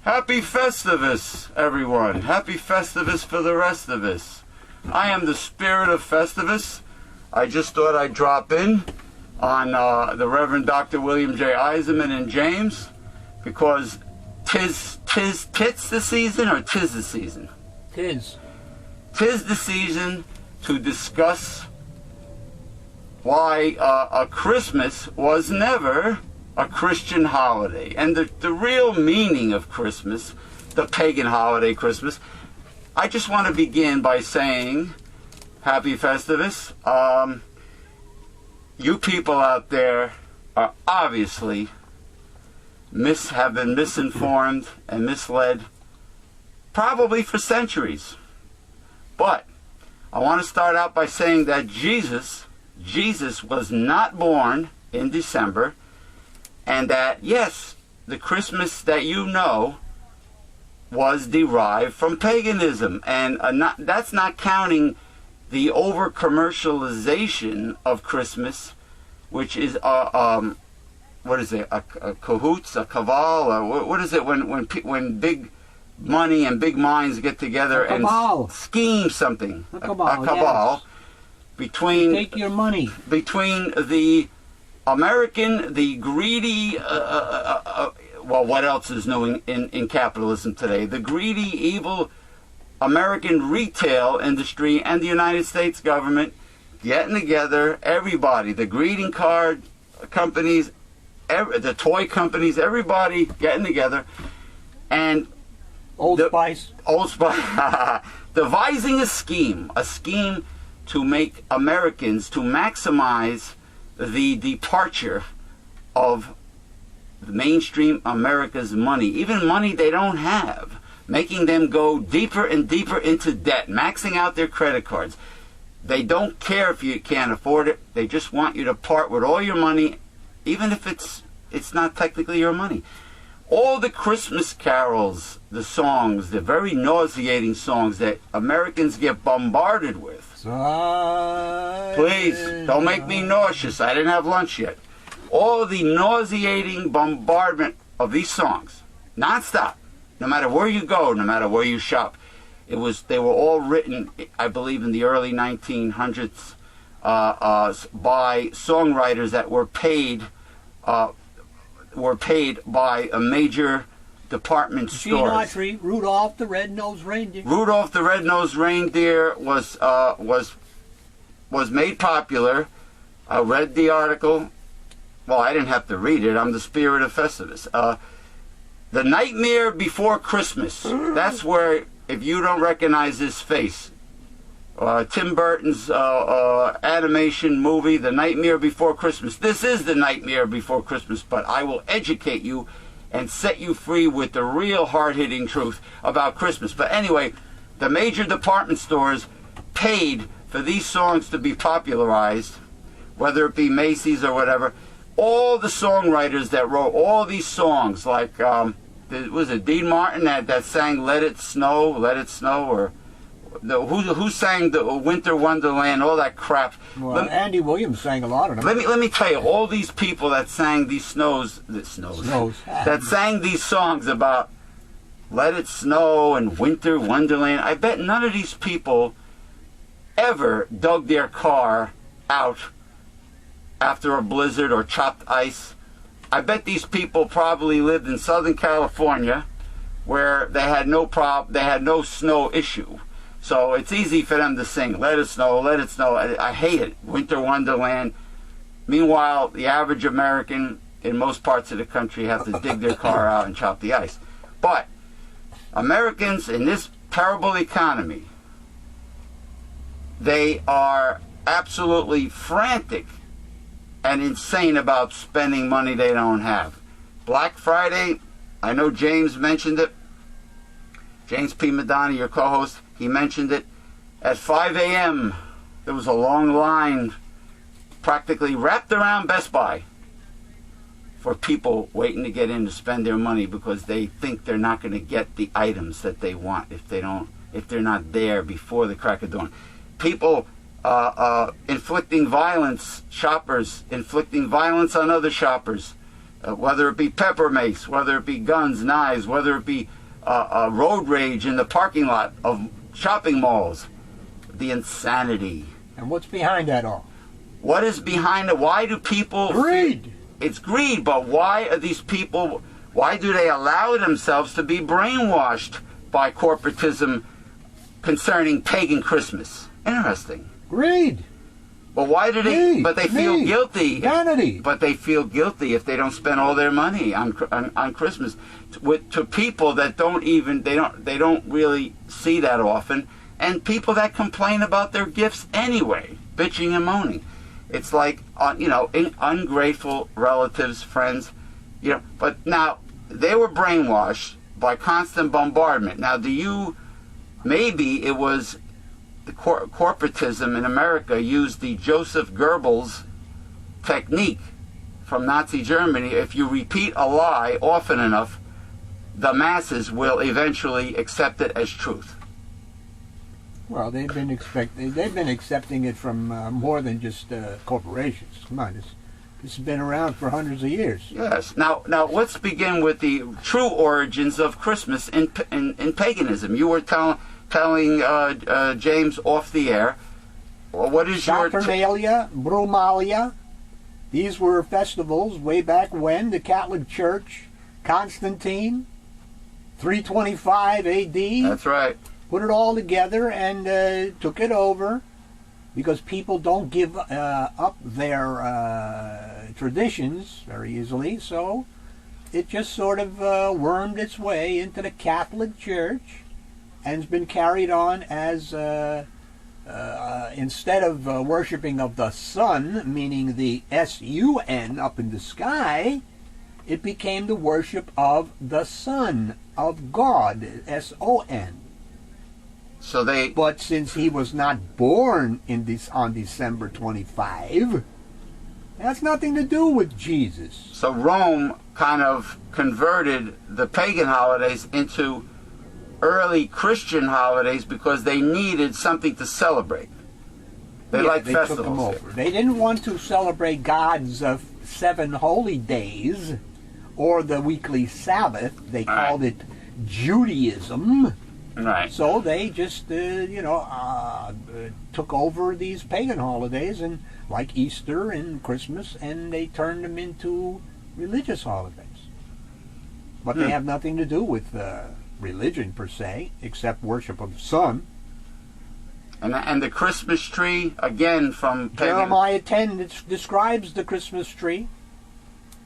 Happy Festivus, everyone. Happy Festivus for the rest of us. I am the spirit of Festivus. I just thought I'd drop in on the Reverend Dr. William J. Eisenman and James, because tis the season, or tis the season? Tis the season to discuss why a Christmas was never a Christian holiday, and the real meaning of Christmas, the pagan holiday Christmas. I just want to begin by saying Happy Festivus. You people out there are obviously have been misinformed and misled probably for centuries. But I want to start out by saying that Jesus was not born in December, and that, yes, the Christmas that you know was derived from paganism. And that's not counting the over-commercialization of Christmas, which is, what is it, a cahoots, a cabal, or what is it when big money and big minds get together and scheme something? A cabal, yes. Between take your money. Between the American, the greedy, well, what else is new in capitalism today? The greedy, evil American retail industry and the United States government getting together, everybody, the greeting card companies, the toy companies, everybody getting together, and Old Spice, devising a scheme to make Americans, to maximize the departure of the mainstream America's money, even money they don't have, making them go deeper and deeper into debt, maxing out their credit cards. They don't care if you can't afford it. They just want you to part with all your money, even if it's not technically your money. All the Christmas carols, the songs, the very nauseating songs that Americans get bombarded with. Please, don't make me nauseous. I didn't have lunch yet. All the nauseating bombardment of these songs, nonstop, no matter where you go, no matter where you shop. They were all written, I believe, in the early 1900s by songwriters that were paid by a major department stores. Autry, Rudolph the Red-Nosed Reindeer. Rudolph the Red-Nosed Reindeer was made popular. I read the article. Well, I didn't have to read it. I'm the spirit of Festivus. The Nightmare Before Christmas. That's where, if you don't recognize this face, Tim Burton's animation movie, The Nightmare Before Christmas. This is The Nightmare Before Christmas, but I will educate you and set you free with the real hard-hitting truth about Christmas. But anyway, the major department stores paid for these songs to be popularized, whether it be Macy's or whatever. All the songwriters that wrote all these songs, like, was it Dean Martin that sang Let It Snow, or who sang the Winter Wonderland, all that crap. Well, Andy Williams sang a lot of them. Let me tell you, all these people that sang these that sang these songs about Let It Snow and Winter Wonderland, I bet none of these people ever dug their car out after a blizzard or chopped ice. I bet these people probably lived in Southern California, where they had no snow issue. So it's easy for them to sing, let it snow, let it snow. I hate it, Winter Wonderland. Meanwhile, the average American in most parts of the country have to dig their car out and chop the ice. But Americans in this terrible economy, they are absolutely frantic and insane about spending money they don't have. Black Friday, I know James mentioned it. James P. Madonna, your co-host, he mentioned it. At 5 a.m., there was a long line practically wrapped around Best Buy for people waiting to get in to spend their money because they think they're not going to get the items that they want if they're not there before the crack of dawn. People inflicting violence, shoppers inflicting violence on other shoppers whether it be pepper mace, whether it be guns, knives, whether it be road rage in the parking lot of shopping malls. The insanity. And what's behind that all? What is behind it? Why do people... Greed. It's greed, but why are these people... Why do they allow themselves to be brainwashed by corporatism concerning pagan Christmas? Interesting. Greed. But why do they... Greed. But they feel guilty. Vanity. But they feel guilty if they don't spend all their money on Christmas to people that don't even... They don't really see that often. And people that complain about their gifts anyway, bitching and moaning. It's like, ungrateful relatives, friends, But now, they were brainwashed by constant bombardment. Now, maybe it was the corporatism in America used the Joseph Goebbels technique from Nazi Germany. If you repeat a lie often enough, the masses will eventually accept it as truth. Well, they've been accepting it from more than just corporations. Come on, this has been around for hundreds of years. Yes. Now let's begin with the true origins of Christmas in paganism. You were telling James off the air. Well, what is Saturnalia, Brumalia. These were festivals way back when the Catholic Church, Constantine, 325 A.D. That's right. Put it all together and took it over because people don't give up their traditions very easily. So it just sort of wormed its way into the Catholic Church and has been carried on as instead of worshiping of the sun, meaning the S-U-N up in the sky, it became the worship of the Son of God, S-O-N. But since he was not born on December 25, that's nothing to do with Jesus. So Rome kind of converted the pagan holidays into early Christian holidays because they needed something to celebrate. They festivals. Took them over. They didn't want to celebrate God's 7 holy days or the weekly Sabbath. They called it Judaism. Right. So they just, took over these pagan holidays, and like Easter and Christmas, and they turned them into religious holidays. But they have nothing to do with religion per se, except worship of the sun. And the Christmas tree, again, from pagan... Jeremiah 10 describes the Christmas tree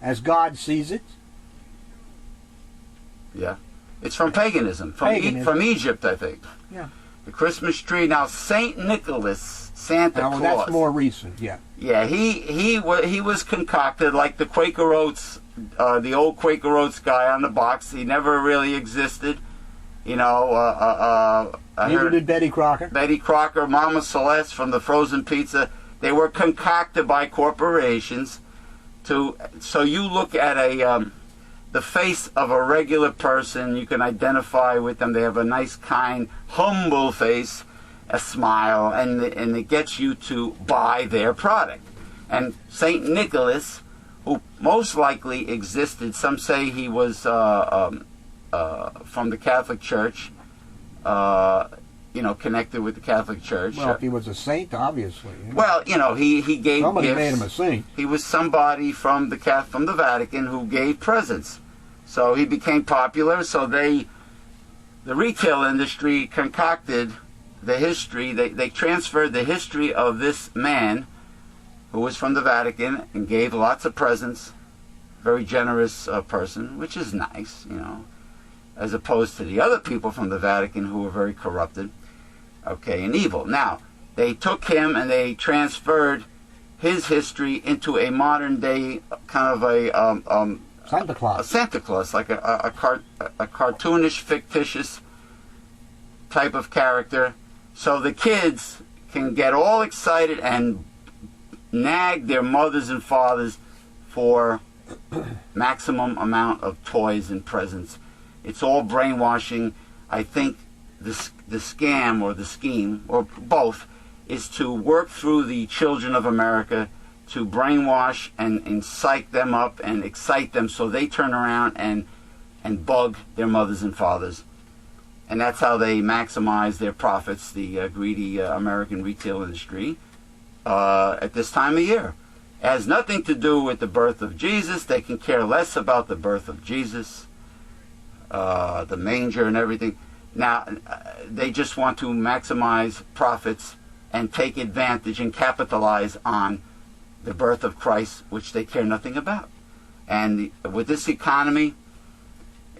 as God sees it. Yeah. It's from paganism, from Egypt, I think. Yeah. The Christmas tree. Now, Saint Nicholas, Santa Claus. That's more recent, yeah. Yeah, he was concocted like the Quaker Oats, the old Quaker Oats guy on the box. He never really existed. Neither did Betty Crocker. Betty Crocker, Mama Celeste from the frozen pizza. They were concocted by corporations so you look at the face of a regular person, you can identify with them. They have a nice, kind, humble face, a smile, and it gets you to buy their product. And Saint Nicholas, who most likely existed, some say he was from the Catholic Church, connected with the Catholic Church. Well, if he was a saint, obviously. Well, he gave somebody gifts. Made him a saint. He was somebody from the Vatican who gave presents. So he became popular. So the retail industry concocted the history. They transferred the history of this man who was from the Vatican and gave lots of presents. Very generous person, which is nice, as opposed to the other people from the Vatican who were very corrupted, and evil. Now, they took him and they transferred his history into a modern day kind of a Santa Claus. A Santa Claus, like a cartoonish, fictitious type of character, so the kids can get all excited and nag their mothers and fathers for maximum amount of toys and presents. It's all brainwashing. I think the scam or the scheme, or both, is to work through the children of America to brainwash and psych them up and excite them so they turn around and bug their mothers and fathers. And that's how they maximize their profits, the greedy American retail industry, at this time of year. It has nothing to do with the birth of Jesus. They can care less about the birth of Jesus, the manger and everything. Now, they just want to maximize profits and take advantage and capitalize on the birth of Christ, which they care nothing about. And with this economy,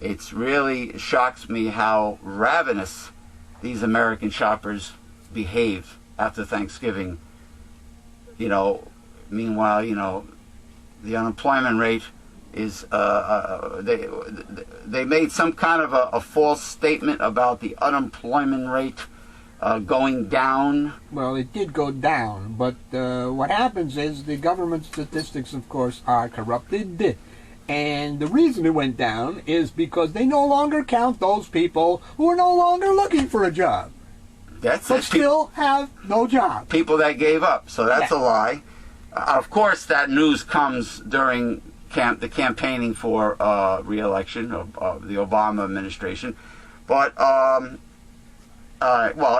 it really shocks me how ravenous these American shoppers behave after Thanksgiving. Meanwhile, the unemployment rate is, they made some kind of a false statement about the unemployment rate going down. Well, it did go down, but what happens is the government statistics, of course, are corrupted. And the reason it went down is because they no longer count those people who are no longer looking for a job. But still have no job. People that gave up. So that's a lie. Of course, that news comes during the campaigning for re-election of the Obama administration. But,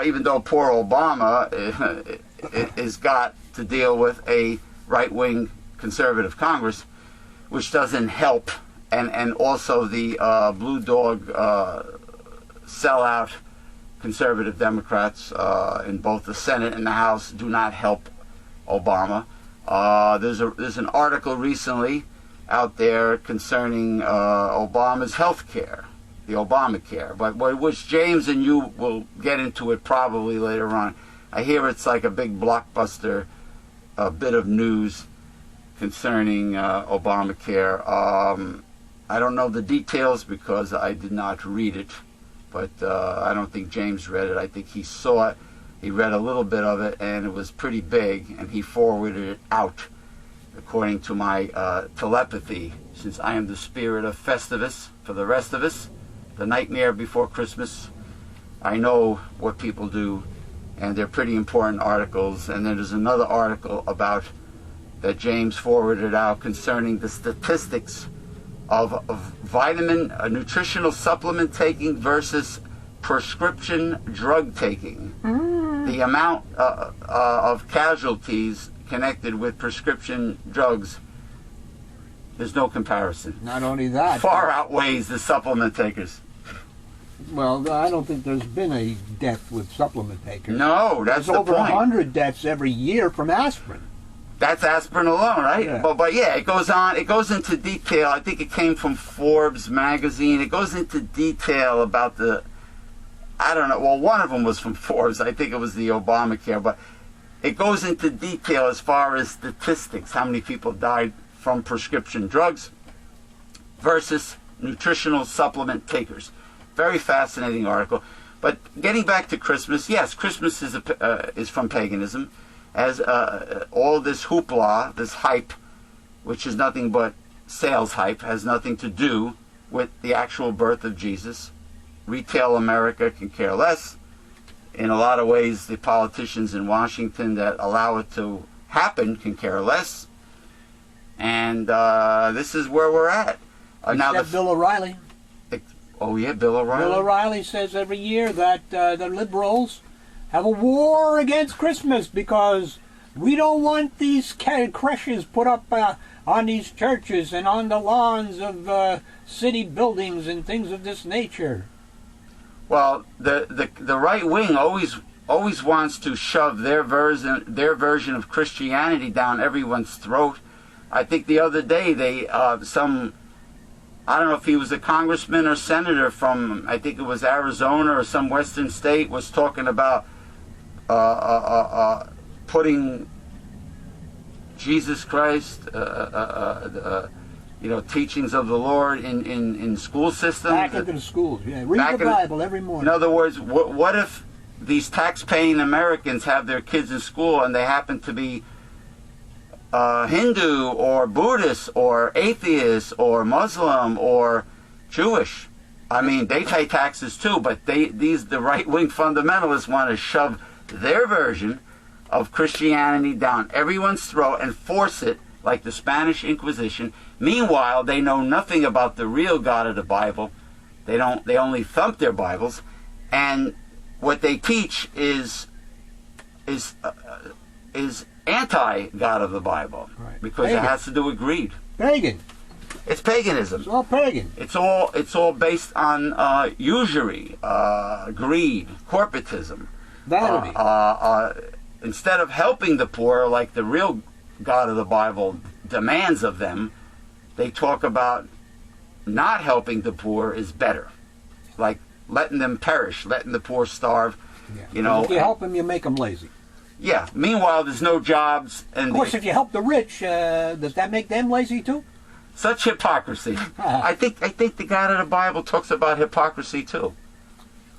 even though poor Obama is got to deal with a right-wing conservative Congress, which doesn't help, and also the blue dog sellout conservative Democrats in both the Senate and the House do not help Obama. There's an article recently out there concerning Obama's health care, the Obamacare, but which James and you will get into it probably later on. I hear it's like a big blockbuster bit of news concerning Obamacare. I don't know the details because I did not read it, but I don't think James read it. I think he saw it. He read a little bit of it, and it was pretty big, and he forwarded it out, according to my telepathy, since I am the spirit of Festivus for the rest of us, the nightmare before Christmas. I know what people do, and they're pretty important articles. And then there's another article about that James forwarded out concerning the statistics of vitamin, nutritional supplement taking versus prescription drug taking. The amount of casualties connected with prescription drugs, there's no comparison. Not only that, far outweighs the supplement takers. Well, I don't think there's been a death with supplement takers. No, that's the point. There's over 100 deaths every year from aspirin. That's aspirin alone, right? Yeah. But yeah, it goes on. It goes into detail. I think it came from Forbes magazine. It goes into detail about I don't know. Well, one of them was from Forbes. I think it was the Obamacare. But it goes into detail as far as statistics, how many people died from prescription drugs versus nutritional supplement takers. Very fascinating article. But getting back to Christmas, yes, Christmas is from paganism. As all this hoopla, this hype, which is nothing but sales hype, has nothing to do with the actual birth of Jesus. Retail America can care less. In a lot of ways, the politicians in Washington that allow it to happen can care less. And this is where we're at. Except Bill O'Reilly. Oh, yeah, Bill O'Reilly. Bill O'Reilly says every year that the liberals have a war against Christmas because we don't want these creches put up on these churches and on the lawns of city buildings and things of this nature. Well, the right wing always wants to shove their version of Christianity down everyone's throat. I think the other day I don't know if he was a congressman or senator from, I think it was Arizona or some western state, was talking about putting Jesus Christ, teachings of the Lord in school systems. Back into the schools, yeah. Read the Bible every morning. In other words, what if these tax-paying Americans have their kids in school and they happen to be Hindu or Buddhist or atheist or Muslim or Jewish? I mean, they pay taxes too, but the right-wing fundamentalists want to shove their version of Christianity down everyone's throat and force it like the Spanish Inquisition. Meanwhile, they know nothing about the real God of the Bible. They only thump their Bibles, and what they teach is anti-God of the Bible, Right. because Pagan. it has to do with greed. Pagan. It's paganism. It's all pagan. It's all based on usury, greed, corporatism. Vanity. Instead of helping the poor like the real God of the Bible demands of them, they talk about not helping the poor is better, like letting them perish, letting the poor starve. Yeah. You know. If you help them, you make them lazy. Yeah. Meanwhile, there's no jobs, and Of course, if you help the rich, does that make them lazy too? such hypocrisy. I think the God of the Bible talks about hypocrisy too.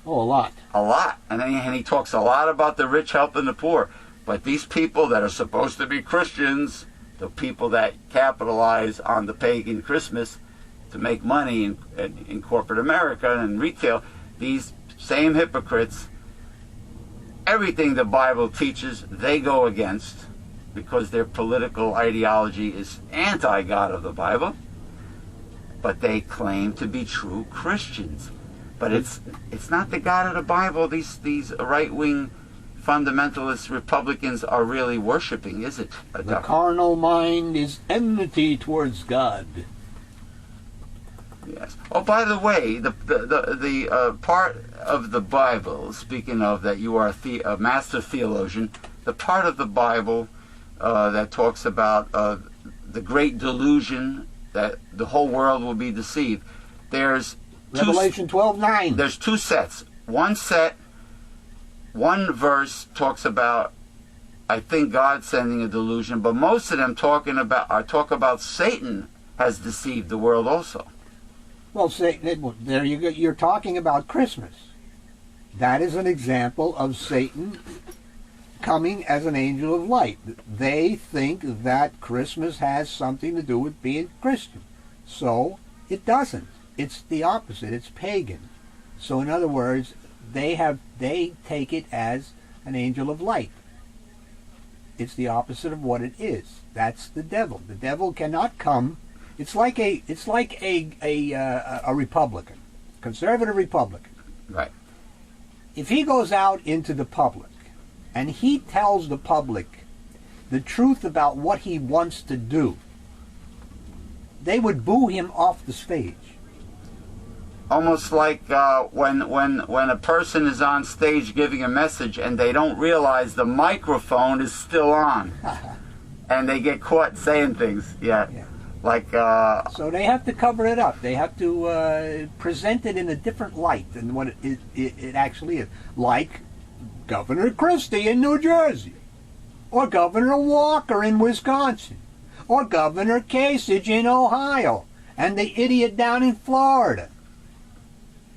Oh, a lot. A lot. And he talks a lot about the rich helping the poor. But these people that are supposed to be Christians, the people that capitalize on the pagan Christmas to make money in corporate America and retail, these same hypocrites, everything the Bible teaches, they go against because their political ideology is anti-God of the Bible. But they claim to be true Christians. But it's not the God of the Bible these right-wing fundamentalist Republicans are really worshiping, is it? The carnal mind is enmity towards God. Yes. Oh, by the way, the part of the Bible, speaking of that you are a master theologian, the part of the Bible that talks about the great delusion that the whole world will be deceived, there's Revelation 12:9. There's two sets. One verse talks about, I think, God sending a delusion, but most of them talk about Satan has deceived the world also. Well, there you go. You're talking about Christmas. That is an example of Satan coming as an angel of light. They think that Christmas has something to do with being Christian. So it doesn't. It's the opposite. It's pagan. So in other words, they take it as an angel of light. It's the opposite of what it is. That's the devil. The devil cannot come. It's like a Republican, conservative Republican. Right. If he goes out into the public and he tells the public the truth about what he wants to do, they would boo him off the stage. Almost like when a person is on stage giving a message and they don't realize the microphone is still on, and they get caught saying things. Yeah. Like. So they have to cover it up. They have to present it in a different light than what it actually is. Like Governor Christie in New Jersey, or Governor Walker in Wisconsin, or Governor Kasich in Ohio, and the idiot down in Florida.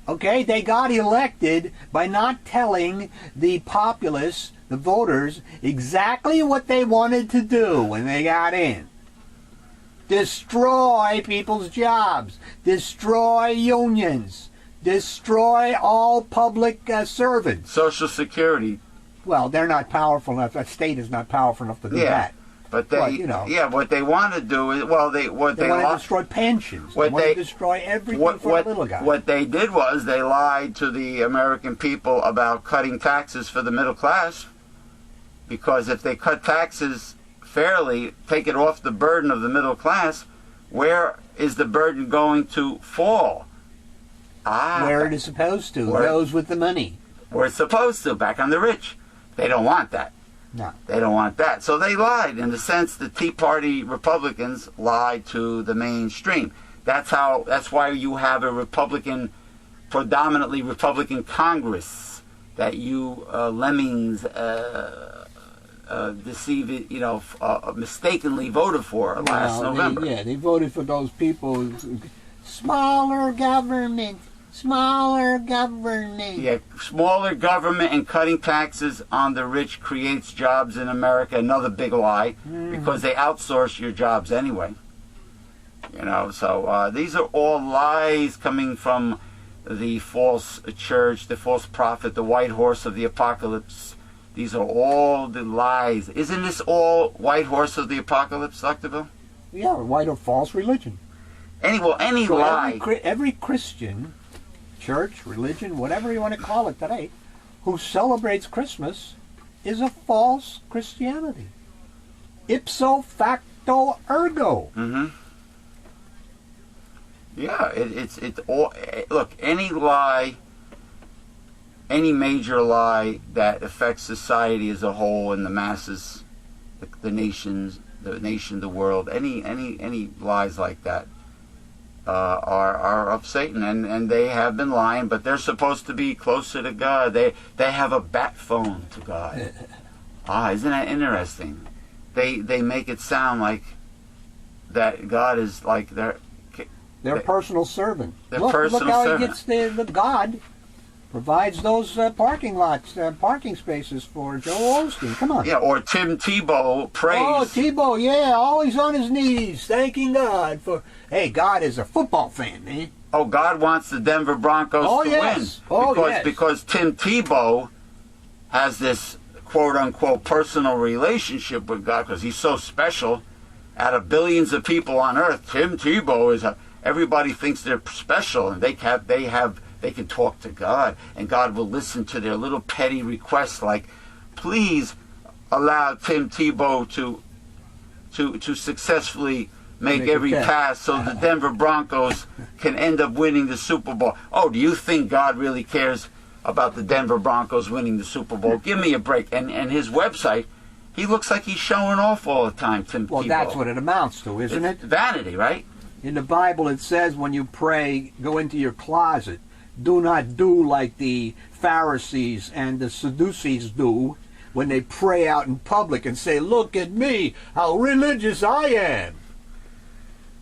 Okay, they got elected by not telling the populace, the voters, exactly what they wanted to do when they got in. Destroy people's jobs, destroy unions, destroy all public servants. Social Security. Well, they're not powerful enough. That state is not powerful enough to do that. But they, what they want to do is, they want to destroy pensions. They want to destroy everything for the little guy. What they did was they lied to the American people about cutting taxes for the middle class, because if they cut taxes fairly, take it off the burden of the middle class, where is the burden going to fall? Where it is supposed to. Those with the money. Where it's supposed to, back on the rich. They don't want that. No. They don't want that. So they lied. In the sense, the Tea Party Republicans lied to the mainstream. That's why you have a predominantly Republican Congress that you lemmings mistakenly voted for last November. They voted for those people. Smaller government. Yeah, smaller government and cutting taxes on the rich creates jobs in America. Another big lie, because they outsource your jobs anyway. So these are all lies coming from the false church, the false prophet, the white horse of the apocalypse, These are all the lies. Isn't this all white horse of the apocalypse, Dr. Bill? Yeah, white or false religion. Any So lie. every Christian, church, religion, whatever you want to call it today, who celebrates Christmas is a false Christianity. Ipso facto ergo. Mm-hmm. Yeah, it's all. Look, any lie, any major lie that affects society as a whole and the masses, the nations, the world, any lies like that are of Satan, and they have been lying, but they're supposed to be closer to God. They have a bat phone to God. Isn't that interesting? They make it sound like that God is like their personal servant. Their personal look how servant. he gets the God provides those parking lots, parking spaces for Joel Osteen. Come on. Yeah, or Tim Tebow prays. Oh, Tebow, yeah, always on his knees, thanking God for. Hey, God is a football fan, man. Oh, God wants the Denver Broncos to win. Because Tim Tebow has this quote-unquote personal relationship with God because he's so special. Out of billions of people on earth, Tim Tebow is everybody thinks they're special, and they can talk to God, and God will listen to their little petty requests like, please allow Tim Tebow to successfully make every pass so the Denver Broncos can end up winning the Super Bowl. Oh, do you think God really cares about the Denver Broncos winning the Super Bowl? Give me a break. And his website, he looks like he's showing off all the time, Tim Tebow. Well, that's what it amounts to, isn't it? Vanity, right? In the Bible it says when you pray, go into your closet. Do not do like the Pharisees and the Sadducees do when they pray out in public and say, look at me, how religious I am.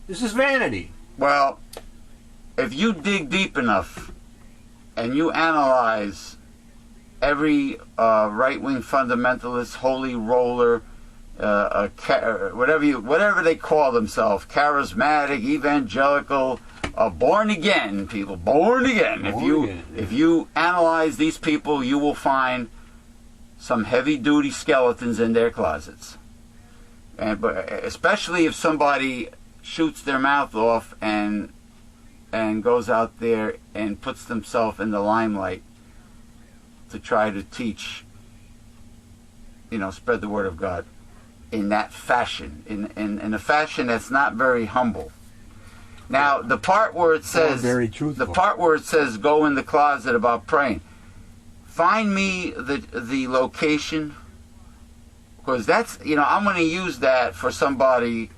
This is vanity. Well, if you dig deep enough and you analyze every right-wing fundamentalist, holy roller, whatever they call themselves, charismatic, evangelical, born again people, born again. If you analyze these people, you will find some heavy-duty skeletons in their closets. But especially if somebody shoots their mouth off and goes out there and puts themselves in the limelight to try to teach, spread the word of God in that fashion, in a fashion that's not very humble. Now, the part where it says, go in the closet about praying, find me the location, because that's, I'm going to use that for somebody.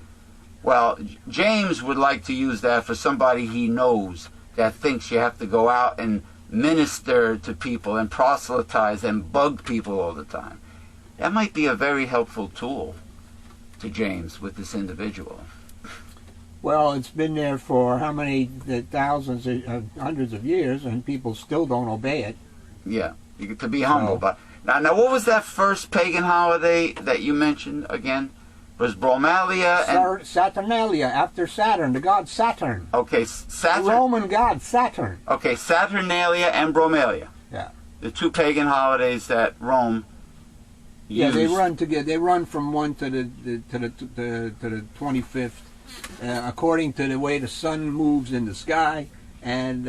Well, James would like to use that for somebody he knows that thinks you have to go out and minister to people and proselytize and bug people all the time. That might be a very helpful tool to James with this individual. Well, it's been there for how many thousands, hundreds of years, and people still don't obey it. Yeah, to be humble. But now, what was that first pagan holiday that you mentioned again? It was Bromalia and Saturnalia, after Saturn, the god Saturn. Okay, Saturn. The Roman god Saturn. Okay, Saturnalia and Bromalia. Yeah. The two pagan holidays that Rome used. Yeah, they run together. They run from one to the 25th, according to the way the sun moves in the sky, and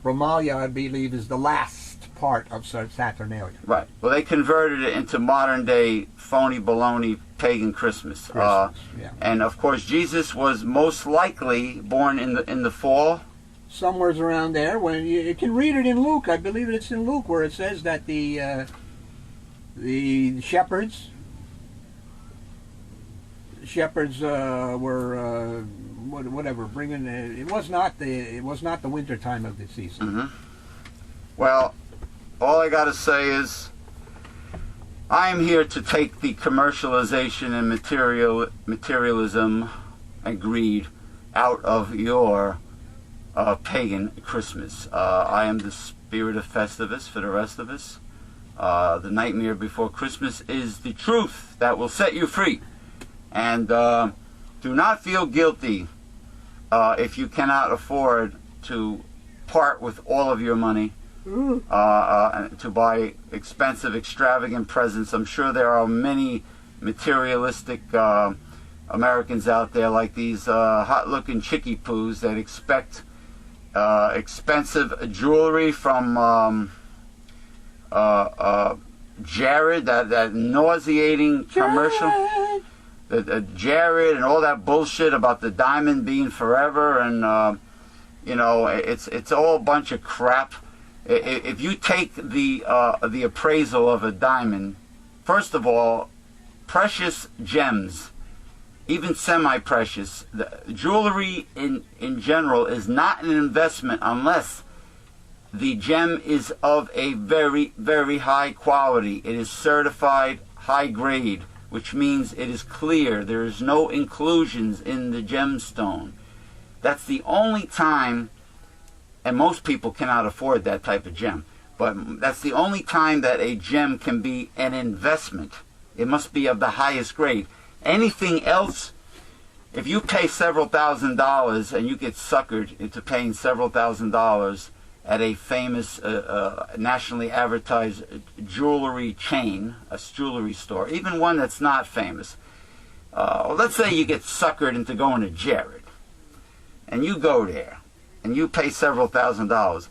Bromalia, I believe, is the last part of Saturnalia. Right. Well, they converted it into modern day phony baloney pagan Christmas. Yeah. And of course, Jesus was most likely born in the fall. Somewhere's around there. When you can read it in Luke, I believe it's in Luke, where it says that the shepherds were whatever bringing. It was not the winter time of the season. Mm-hmm. Well, all I got to say is, I'm here to take the commercialization and materialism and greed out of your pagan Christmas. I am the spirit of Festivus for the rest of us. The nightmare before Christmas is the truth that will set you free. And do not feel guilty if you cannot afford to part with all of your money to buy expensive, extravagant presents. I'm sure there are many materialistic Americans out there like these hot-looking chickie poos that expect expensive jewelry from Jared, that nauseating commercial. Jared and all that bullshit about the diamond being forever, and it's all a bunch of crap. If you take the appraisal of a diamond, first of all, precious gems, even semi-precious, jewelry in general is not an investment unless the gem is of a very, very high quality. It is certified high grade, which means it is clear. There is no inclusions in the gemstone. That's the only time, and most people cannot afford that type of gem, but that's the only time that a gem can be an investment. It must be of the highest grade. Anything else, if you pay several $1,000s and you get suckered into paying several $1,000s at a famous nationally advertised jewelry chain, a jewelry store, even one that's not famous. Let's say you get suckered into going to Jared, and you go there, and you pay several $1,000s.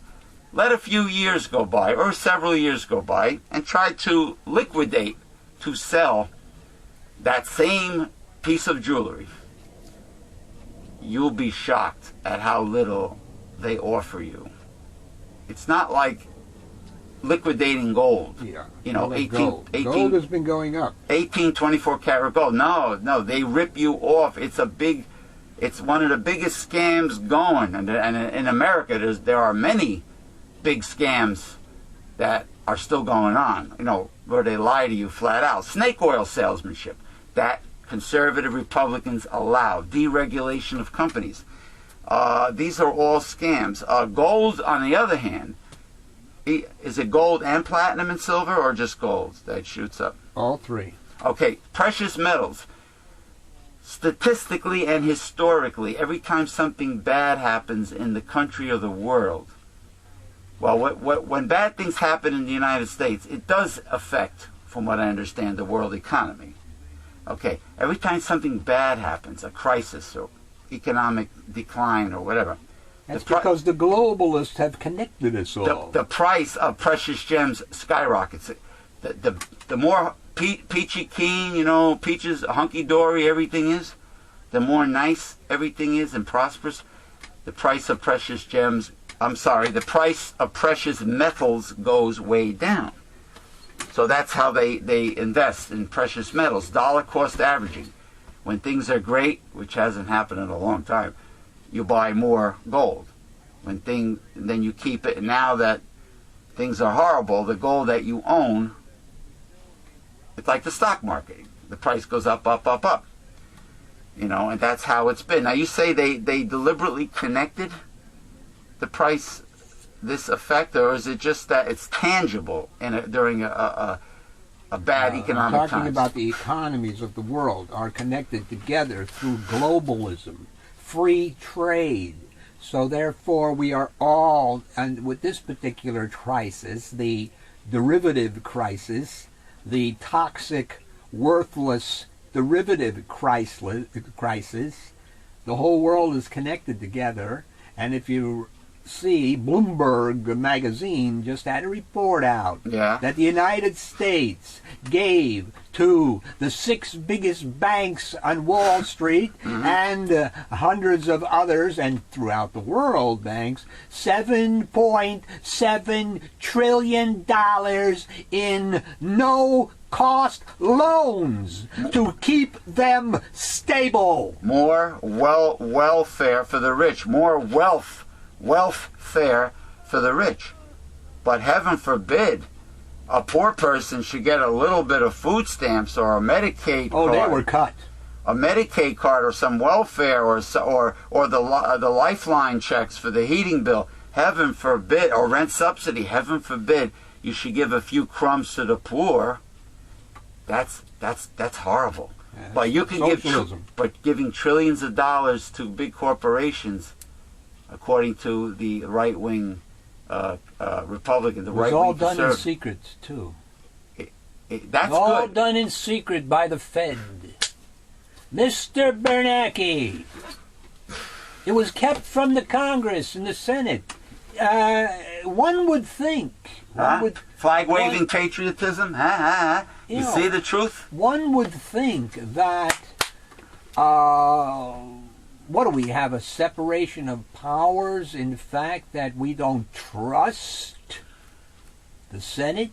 Let a few years go by, or several years go by, and try to liquidate, to sell that same piece of jewelry. You'll be shocked at how little they offer you. It's not like liquidating gold. Yeah. 18 gold has been going up. 18, 24 karat gold. No, they rip you off. It's one of the biggest scams going. And in America, there are many big scams that are still going on, where they lie to you flat out. Snake oil salesmanship, that conservative Republicans allow. Deregulation of companies. These are all scams. Gold, on the other hand, is it gold and platinum and silver, or just gold that shoots up? All three. Okay, precious metals. Statistically and historically, every time something bad happens in the country or the world, well, when bad things happen in the United States, it does affect, from what I understand, the world economy. Okay, every time something bad happens, a crisis or economic decline or whatever. That's because the globalists have connected us all. The price of precious gems skyrockets. The more peachy keen, peaches, hunky-dory everything is, the more nice everything is and prosperous, the price of precious gems, the price of precious metals goes way down. So that's how they invest in precious metals, dollar cost averaging. When things are great, which hasn't happened in a long time, you buy more gold. Then you keep it. And now that things are horrible, the gold that you own, it's like the stock market. The price goes up, up, up, up. And that's how it's been. Now you say they deliberately connected the price, this effect, or is it just that it's tangible during a bad economic I'm talking times? about the economies of the world are connected together through globalism, free trade. So therefore we are all, and with this particular crisis, the derivative crisis, the toxic, worthless derivative crisis, the whole world is connected together. And if you see, Bloomberg magazine just had a report out that the United States gave to the 6 biggest banks on Wall Street and hundreds of others, and throughout the world banks, $7.7 trillion in no-cost loans to keep them stable. More welfare for the rich. More welfare for the rich. But heaven forbid a poor person should get a little bit of food stamps or a Medicaid card. They were cut. A Medicaid card or some welfare or the lifeline checks for the heating bill. Heaven forbid, or rent subsidy. Heaven forbid you should give a few crumbs to the poor. That's horrible. Yeah, but you can but giving trillions of dollars to big corporations, according to the right-wing Republican, the It was right all wing done in conservative. secret, too. That's All good. done in secret by the Fed. Mr. Bernanke. It was kept from the Congress and the Senate. One would think. Flag waving patriotism? You You know, see the truth? One would think that. What do we have? A separation of powers in fact that we don't trust the Senate,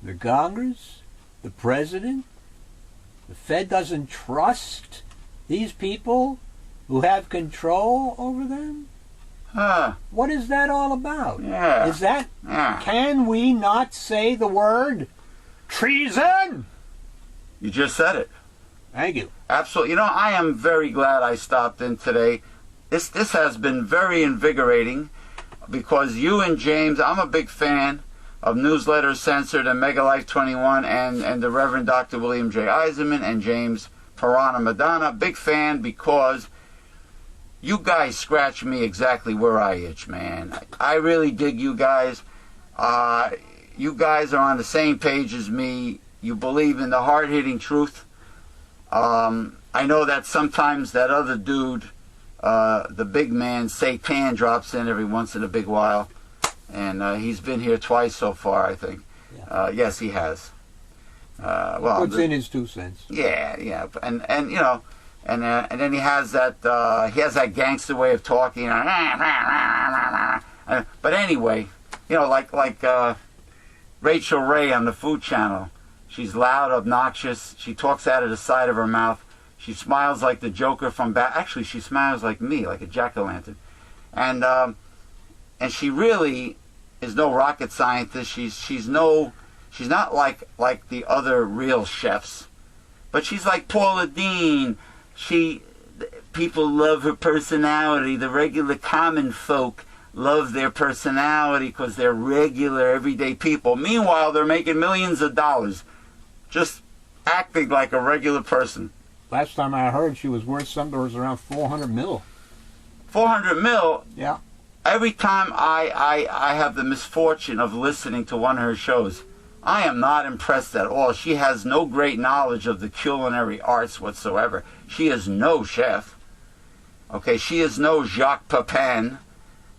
the Congress, the President. The Fed doesn't trust these people who have control over them? What is that all about? Yeah. Is that, Yeah. can we not say the word treason? You just said it. Thank you. Absolutely. You know, I am very glad I stopped in today. This has been very invigorating because you and James, I'm a big fan of Newsletters Censored and Mega Life 21 and the Reverend Dr. William J. Eisenman and James Piranha Madonna. Big fan because you guys scratch me exactly where I itch, man. I really dig you guys. You guys are on the same page as me. You believe in the hard-hitting truth. I know that sometimes that other dude, the big man, Satan, drops in every once in a big while. And he's been here twice so far, I think. Yeah. Yes, he has. Well, Puts in his 2 cents. yeah, and you know, and then he has that gangster way of talking. But anyway, you know, like Rachel Ray on the Food Channel. She's loud, obnoxious. She talks out of the side of her mouth. She smiles like the Joker from Actually, she smiles like me, like a jack-o'-lantern. And she really is no rocket scientist. She's not like the other real chefs, but she's like Paula Deen. People love her personality. The regular common folk love their personality because they're regular, everyday people. Meanwhile, they're making millions of dollars just acting like a regular person. Last time I heard, she was worth something around 400 mil. 400 mil. Yeah. Every time I have the misfortune of listening to one of her shows, I am not impressed at all. She has no great knowledge of the culinary arts whatsoever. She is no chef. Okay, she is no Jacques Pepin,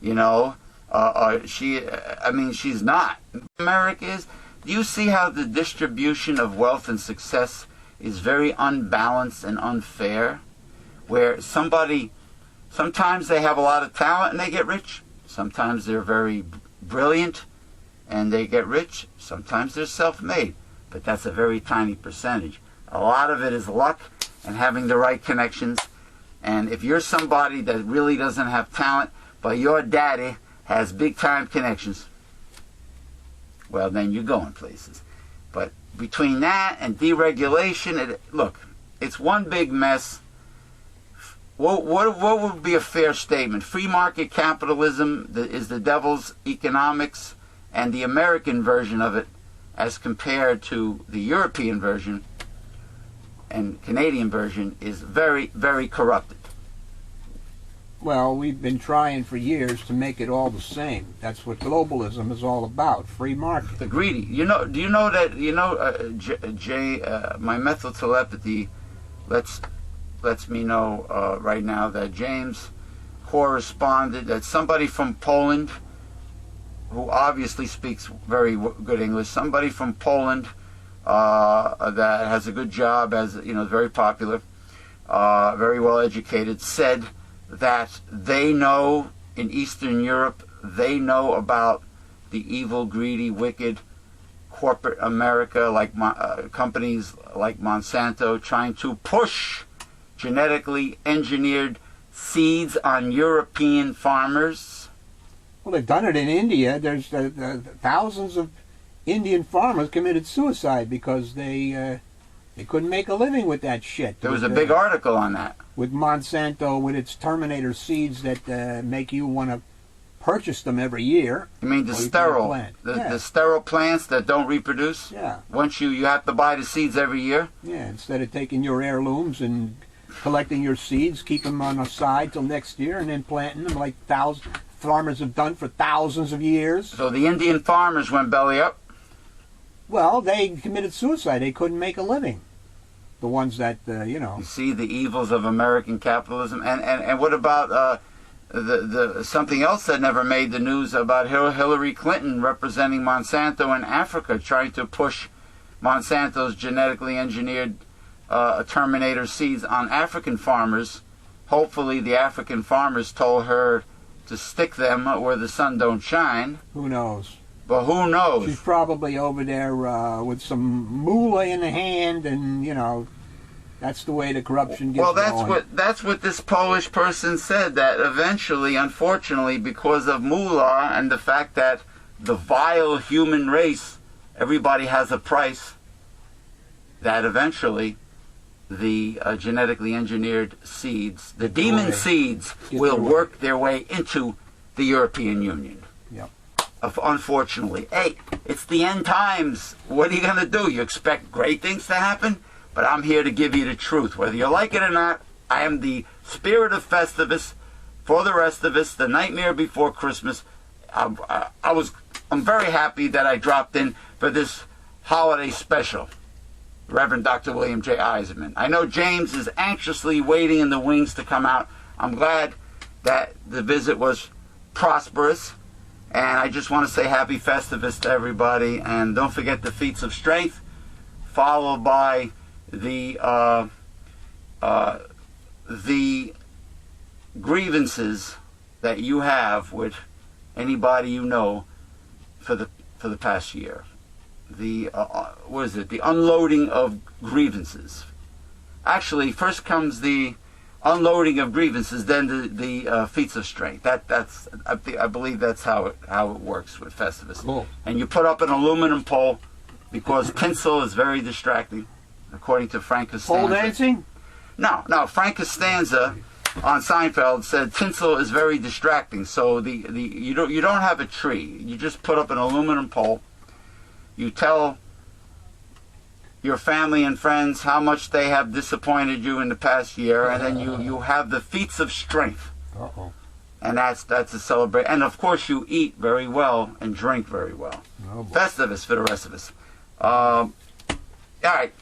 you know. She's not. America is. Do you see how the distribution of wealth and success is very unbalanced and unfair? Where sometimes they have a lot of talent and they get rich. Sometimes they're very brilliant and they get rich. Sometimes they're self-made. But that's a very tiny percentage. A lot of it is luck and having the right connections. And if you're somebody that really doesn't have talent, but your daddy has big-time connections, well, then you're going places. But between that and deregulation, look, it's one big mess. What would be a fair statement? Free market capitalism is the devil's economics, and the American version of it, as compared to the European version and Canadian version, is very, very corrupted. Well, we've been trying for years to make it all the same. That's what globalism is all about, free market. The greedy. Do you know that, my mental telepathy lets me know right now that James corresponded, that somebody from Poland, who obviously speaks very good English, somebody from Poland that has a good job, very popular, very well educated, said that they know in Eastern Europe, they know about the evil, greedy, wicked corporate America, like companies like Monsanto, trying to push genetically engineered seeds on European farmers. Well, they've done it in India. There's thousands of Indian farmers committed suicide because they couldn't make a living with that shit. There was a big article on that. With Monsanto, with its Terminator seeds that make you want to purchase them every year. You mean the sterile plants that don't reproduce? Yeah. Once you have to buy the seeds every year? Yeah, instead of taking your heirlooms and collecting your seeds, keep them on the side till next year, and then planting them like farmers have done for thousands of years. So the Indian farmers went belly up. Well, they committed suicide. They couldn't make a living. The ones that, You see the evils of American capitalism. And what about the something else that never made the news about Hillary Clinton representing Monsanto in Africa, trying to push Monsanto's genetically engineered Terminator seeds on African farmers. Hopefully the African farmers told her to stick them where the sun don't shine. Who knows? But who knows? She's probably over there with some moolah in the hand, and that's the way the corruption gets going. That's what this Polish person said. That eventually, unfortunately, because of moolah and the fact that the vile human race, everybody has a price. That eventually, the genetically engineered seeds, the demon seeds, will work their way into the European Union. Yep. Unfortunately. Hey, it's the end times. What are you going to do? You expect great things to happen? But I'm here to give you the truth. Whether you like it or not, I am the spirit of Festivus for the rest of us, the nightmare before Christmas. I'm very happy that I dropped in for this holiday special. Reverend Dr. William J. Eisenman. I know James is anxiously waiting in the wings to come out. I'm glad that the visit was prosperous. And I just want to say happy Festivus to everybody. And don't forget the feats of strength, followed by the grievances that you have with anybody you know for the past year. The the unloading of grievances. Actually, first comes the unloading of grievances, then the feats of strength. I believe that's how it works with Festivus. Cool. And you put up an aluminum pole because tinsel is very distracting, according to Frank Costanza. Pole dancing? No. Frank Costanza on Seinfeld said tinsel is very distracting. So you don't have a tree. You just put up an aluminum pole. You tell your family and friends how much they have disappointed you in the past year, and then you have the feats of strength. Uh-oh. And that's a celebration. And of course you eat very well and drink very well. Oh, boy. Festivus for the rest of us. All right.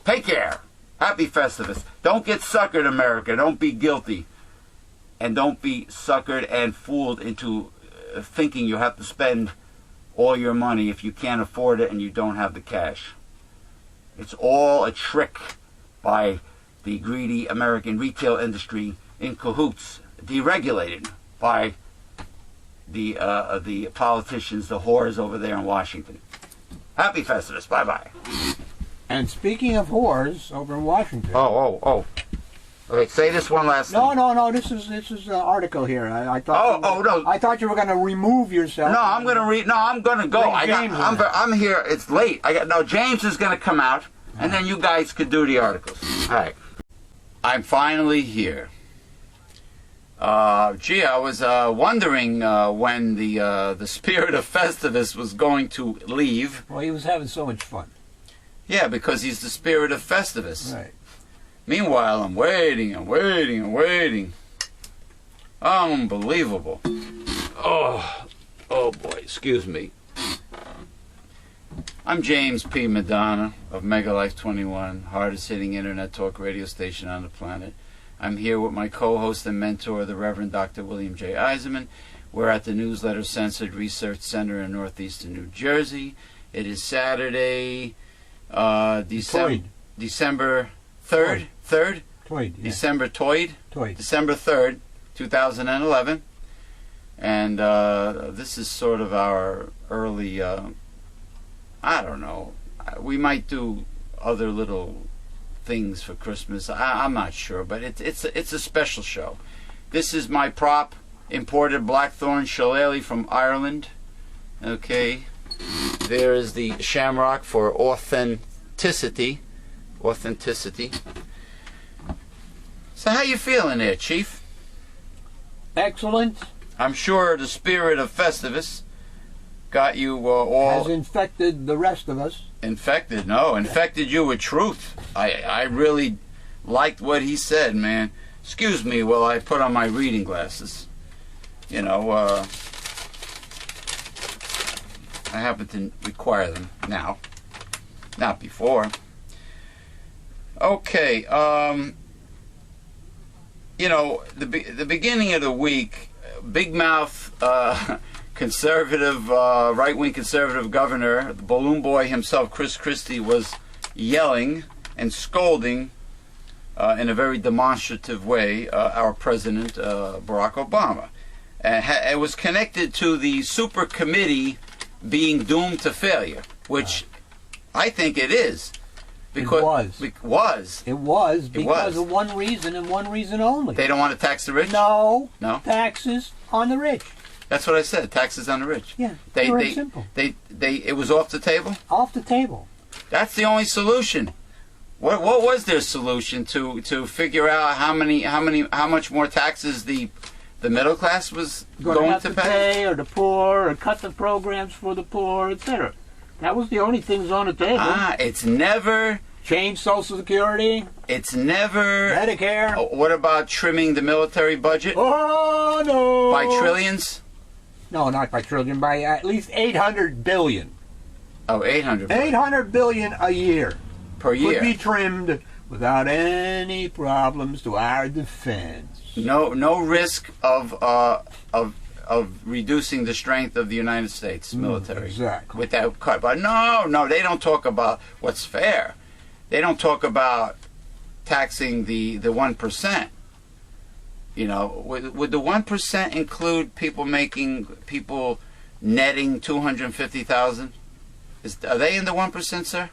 Take care. Happy Festivus. Don't get suckered, America. Don't be guilty. And don't be suckered and fooled into thinking you have to spend all your money if you can't afford it and you don't have the cash. It's all a trick by the greedy American retail industry in cahoots, deregulated by the politicians, the whores over there in Washington. Happy Festivus. Bye-bye. And speaking of whores over in Washington. Oh. Okay, say this one last thing. No. This is an article here. I thought. No. I thought you were going to remove yourself. No, I'm going to read. No, I'm going to go. I'm here. It's late. James is going to come out, and then you guys could do the articles. All right. I'm finally here. I was wondering when the spirit of Festivus was going to leave. Well, he was having so much fun. Yeah, because he's the spirit of Festivus. Right. Meanwhile, I'm waiting. Unbelievable. Oh boy, excuse me. I'm James P. Madonna of Megalife 21, hardest hitting internet talk radio station on the planet. I'm here with my co-host and mentor, the Reverend Dr. William J. Eisenman. We're at the Newsletter Censored Research Center in northeastern New Jersey. It is Saturday, December 3rd? Toyd, yeah. December Toyd? Toyd. December 3rd, 2011. And this is sort of our early, I don't know, we might do other little things for Christmas. I'm not sure, but it's a special show. This is my prop, imported Blackthorn Shillelagh from Ireland. Okay. There is the shamrock for authenticity. So how you feeling there, Chief? Excellent. I'm sure the spirit of Festivus got you all... Has infected the rest of us. Infected? No, infected you with truth. I really liked what he said, man. Excuse me while I put on my reading glasses. you know, I happen to require them now, not before. Okay, you know, the beginning of the week, big mouth conservative, right-wing conservative governor, the balloon boy himself, Chris Christie, was yelling and scolding in a very demonstrative way our president, Barack Obama. It was connected to the super committee being doomed to failure, which I think it is. Because It was because of one reason and one reason only. They don't want to tax the rich? No. No? Taxes on the rich. That's what I said, taxes on the rich. Yeah, very simple. It was off the table? Off the table. That's the only solution. What was their solution to figure out how much more taxes the middle class was going to pay? Or the poor, or cut the programs for the poor, etc. That was the only things on the table. It's never... Change Social Security. It's never... Medicare. What about trimming the military budget? Oh, no. By trillions? No, not by trillion, by at least 800 billion. Oh, 800 billion. 800 billion a year. Per year. Could be trimmed without any problems to our defense. No risk of reducing the strength of the United States military. Exactly. With that cut. But no, they don't talk about what's fair. They don't talk about taxing the 1%. You know, would the 1% include people netting 250,000? Are they in the 1%, sir?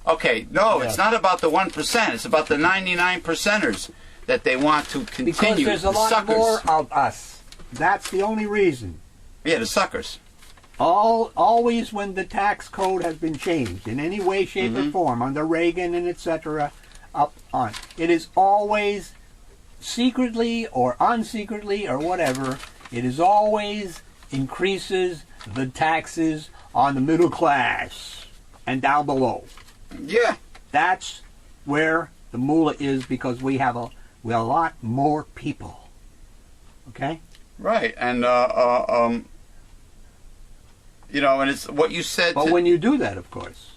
Okay, no, Yeah. It's not about the 1%. It's about the 99 percenters that they want to continue. Because there's a lot suckers. more of us. That's the only reason. Yeah, the suckers. Always when the tax code has been changed in any way, shape, Mm-hmm. or form, under Reagan and etc., up on, it is always secretly or unsecretly or whatever, it is always increases the taxes on the middle class and down below. Yeah. That's where the moolah is, because we have a lot more people. Okay? Right, and you know, and it's what you said. But when you do that, of course,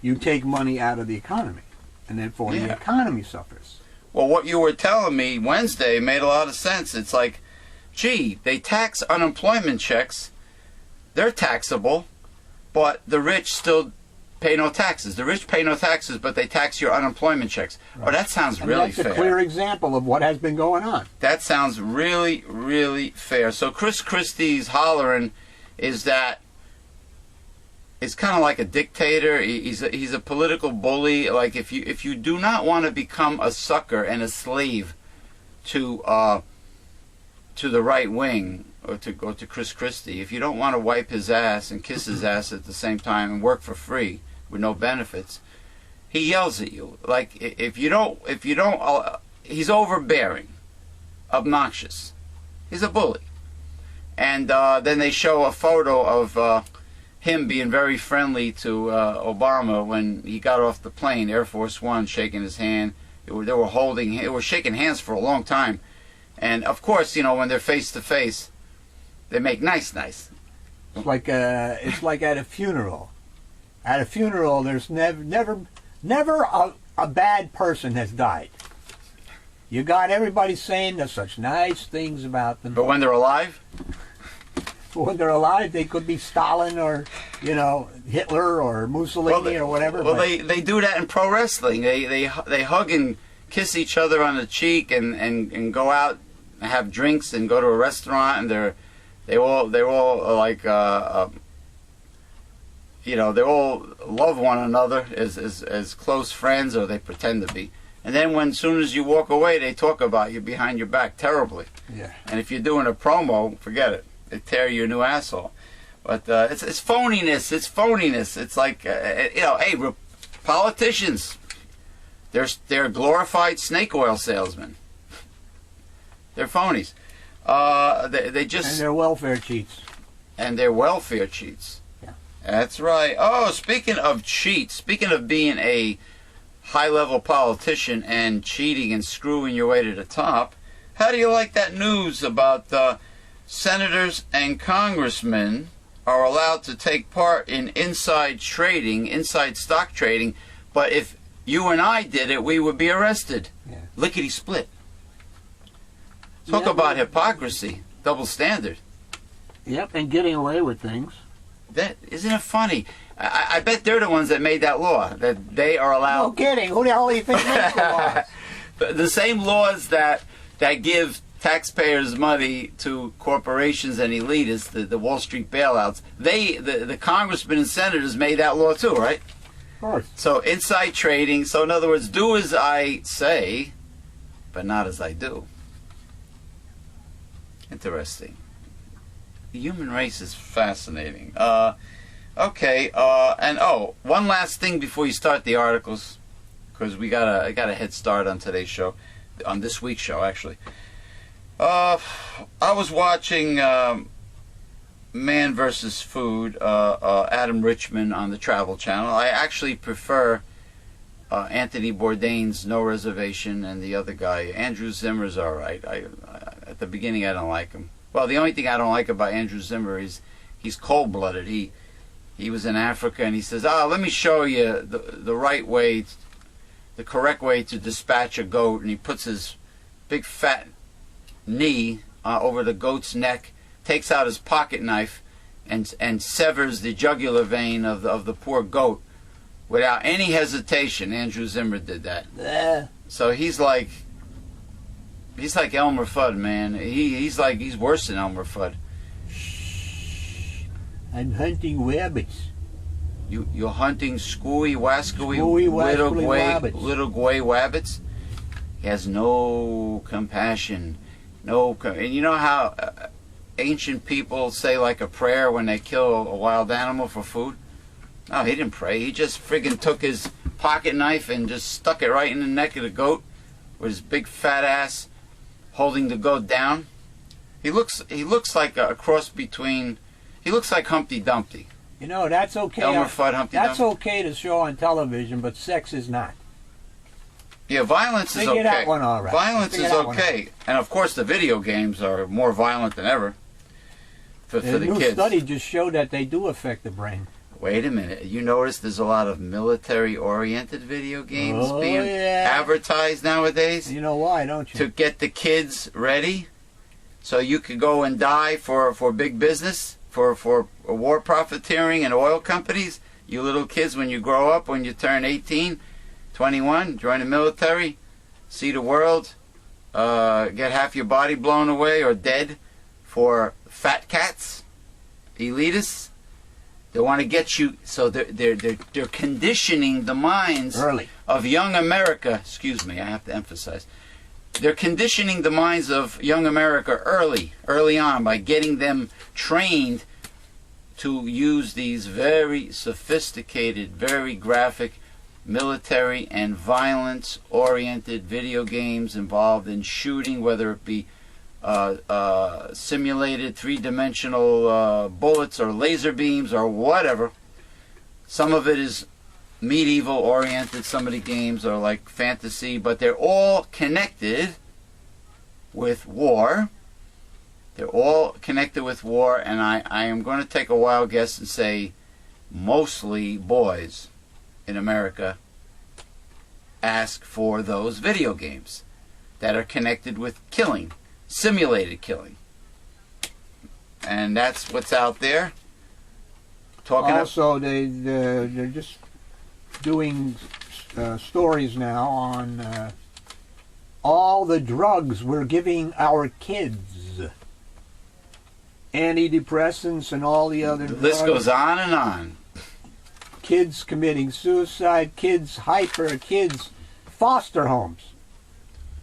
you take money out of the economy, and therefore the economy suffers. Well, what you were telling me Wednesday made a lot of sense. It's like, gee, they tax unemployment checks; they're taxable, but the rich still pay no taxes. The rich pay no taxes, but they tax your unemployment checks. Right. Oh, that sounds really fair. That's a clear example of what has been going on. That sounds really, really fair. So Chris Christie's hollering is that it's kind of like a dictator. He's a political bully. Like if you do not want to become a sucker and a slave to the right wing, or to Chris Christie, if you don't want to wipe his ass and kiss his ass at the same time and work for free with no benefits, he yells at you. Like if you don't, he's overbearing, obnoxious. He's a bully. And then they show a photo of him being very friendly to Obama when he got off the plane, Air Force One, shaking his hand. They were shaking hands for a long time. And of course, you know, when they're face to face, they make nice. It's like at a funeral. At a funeral, there's never a bad person has died. You got everybody saying there's such nice things about them. But when they're alive? When they're alive, they could be Stalin or, you know, Hitler or Mussolini or whatever. Well, they do that in pro wrestling. They hug and kiss each other on the cheek and go out and have drinks and go to a restaurant, and they're all like you know, they all love one another as close friends, or they pretend to be. And then as soon as you walk away, they talk about you behind your back terribly. Yeah. And if you're doing a promo, forget it. They tear your new asshole. But it's phoniness. It's phoniness. It's like you know, hey, politicians, they're glorified snake oil salesmen. They're phonies. They just and they're welfare cheats. And they're welfare cheats. Yeah. That's right. Oh, speaking of cheats, speaking of being a high-level politician and cheating and screwing your way to the top, How do you like that news about senators and congressmen are allowed to take part in inside trading, inside stock trading, but if you and I did it, we would be arrested? Yeah. Lickety split. Talk Yeah, about hypocrisy, double standard. Yep, and getting away with things. That isn't it funny? I bet they're the ones that made that law, that they are allowed. No kidding. Who the hell do you think makes the laws? The same laws that give taxpayers money to corporations and elitists, the Wall Street bailouts, the congressmen and senators made that law too, right? Of course. So inside trading. So in other words, do as I say, but not as I do. Interesting. The human race is fascinating. Okay, and one last thing before you start the articles, because I got a head start on today's show, on this week's show actually. I was watching Man vs. Food, Adam Richman on the Travel Channel. I actually prefer Anthony Bourdain's No Reservation, and the other guy, Andrew Zimmer's all right. At the beginning, I don't like him. Well, the only thing I don't like about Andrew Zimmer is he's cold-blooded. He was in Africa, and he says, let me show you the right way, the correct way to dispatch a goat, and he puts his big fat knee over the goat's neck, takes out his pocket knife, and severs the jugular vein of the poor goat without any hesitation. Andrew Zimmer did that. So he's like Elmer Fudd, man. He's worse than Elmer Fudd. I'm hunting rabbits. You're hunting scooey wascooey little gray wabbits. He has no compassion, and you know how ancient people say like a prayer when they kill a wild animal for food? No, he didn't pray. He just friggin' took his pocket knife and just stuck it right in the neck of the goat with his big fat ass holding the goat down. He looks like a cross between. He looks like Humpty Dumpty. You know, that's okay. Elmer Fudd, Humpty That's Dumpty. okay to show on television, but sex is not. Yeah, violence is Figure okay. that one all right. Violence Figure is that one okay. And of course the video games are more violent than ever for The the new kids. study just showed that they do affect the brain. Wait a minute. You notice there's a lot of military-oriented video games being advertised nowadays You know why, don't you? to get the kids ready so you could go and die for big business, for war profiteering and oil companies. You little kids, when you grow up, when you turn 18, 21, join the military, see the world, get half your body blown away or dead for fat cats, elitists. They want to get you, so they're conditioning the minds Early. of young America. Excuse me, I have to emphasize. They're conditioning the minds of young America early on by getting them trained to use these very sophisticated, very graphic, military and violence-oriented video games involved in shooting, whether it be simulated three-dimensional bullets or laser beams or whatever. Some of it is medieval-oriented. Some of the games are like fantasy, but they're all connected with war. They're all connected with war, and I am going to take a wild guess and say mostly boys in America ask for those video games that are connected with killing, simulated killing. And that's what's out there. Also, they're just doing stories now on all the drugs we're giving our kids. Antidepressants and all the other The drugs. list goes on and on. Kids committing suicide, kids foster homes.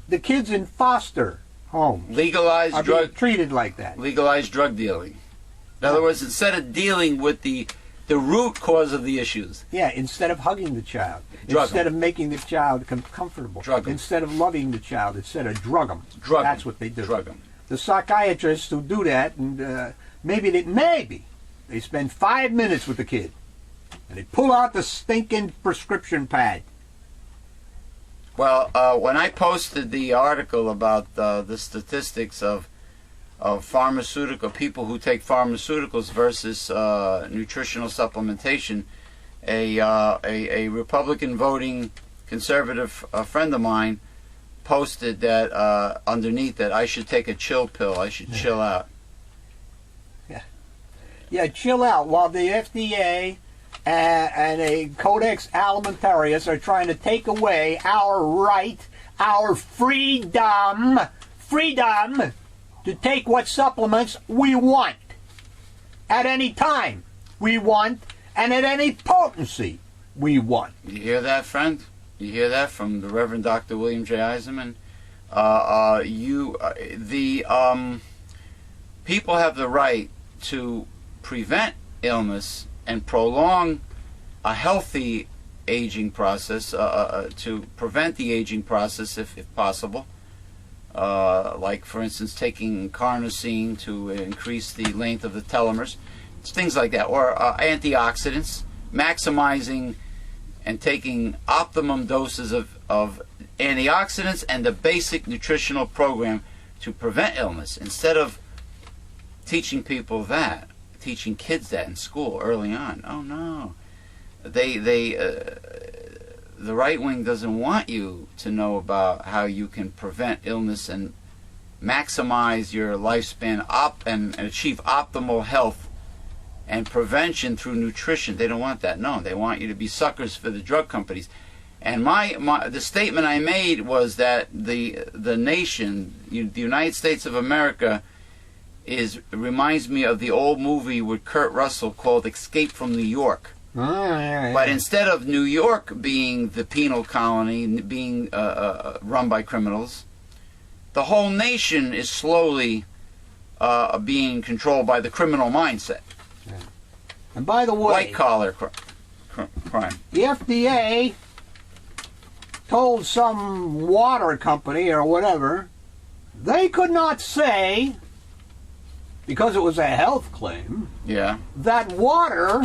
The kids in foster homes Legalized are being drug treated like that. legalized drug dealing. In other words, instead of dealing with the root cause of the issues, Yeah, instead of hugging the child, Drug 'em. instead of making the child comfortable, Drug 'em. instead of loving the child, instead of drug them. drug 'em. That's what they do. Drug 'em. The psychiatrists who do that, and maybe they spend 5 minutes with the kid, and they pull out the stinking prescription pad. Well, when I posted the article about the statistics of pharmaceutical people who take pharmaceuticals versus nutritional supplementation, a Republican voting conservative friend of mine posted that underneath that I should take a chill pill. I should chill out. Yeah, chill out while the FDA and a Codex Alimentarius are trying to take away our right, our freedom to take what supplements we want at any time we want and at any potency we want. You hear that, friend? You hear that from the Reverend Dr. William J. Eisenman? People have the right to prevent illness and prolong a healthy aging process, to prevent the aging process if possible. Like, for instance, taking carnosine to increase the length of the telomeres. It's things like that. Or antioxidants, maximizing and taking optimum doses of antioxidants and the basic nutritional program to prevent illness. Instead of teaching people that, teaching kids that in school early on. Oh no, the right wing doesn't want you to know about how you can prevent illness and maximize your lifespan and achieve optimal health and prevention through nutrition. They don't want that. No, they want you to be suckers for the drug companies. And the statement I made was that the nation, the United States of America, reminds me of the old movie with Kurt Russell called Escape from New York. Yeah. But instead of New York being the penal colony, being run by criminals, the whole nation is slowly being controlled by the criminal mindset. Yeah. And by the way, white-collar crime. The FDA told some water company or whatever they could not say, because it was a health claim, Yeah. that water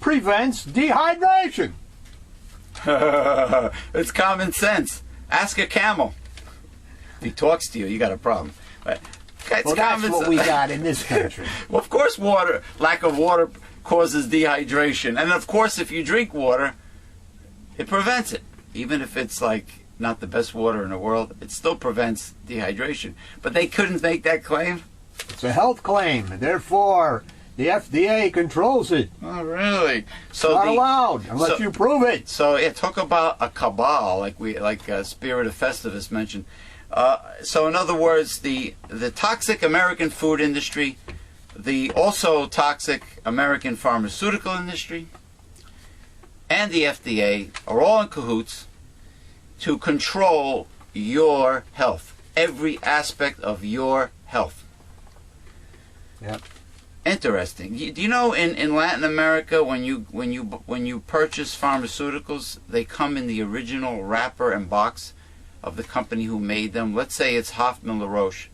prevents dehydration. It's common sense. Ask a camel. If he talks to you, you got a problem. But Well, that's what we got in this country. Well, of course, lack of water causes dehydration. And of course, if you drink water, it prevents it. Even if it's like not the best water in the world, it still prevents dehydration. But they couldn't make that claim? It's a health claim, and therefore the FDA controls it. Oh, really? So Not allowed unless you prove it. So yeah, talk about a cabal, like Spirit of Festivus mentioned. So in other words, the toxic American food industry, the also toxic American pharmaceutical industry, and the FDA are all in cahoots to control your health, every aspect of your health. Yep. Interesting. Do you know in Latin America when you purchase pharmaceuticals, they come in the original wrapper and box of the company who made them? Let's say it's Hoffman La Roche.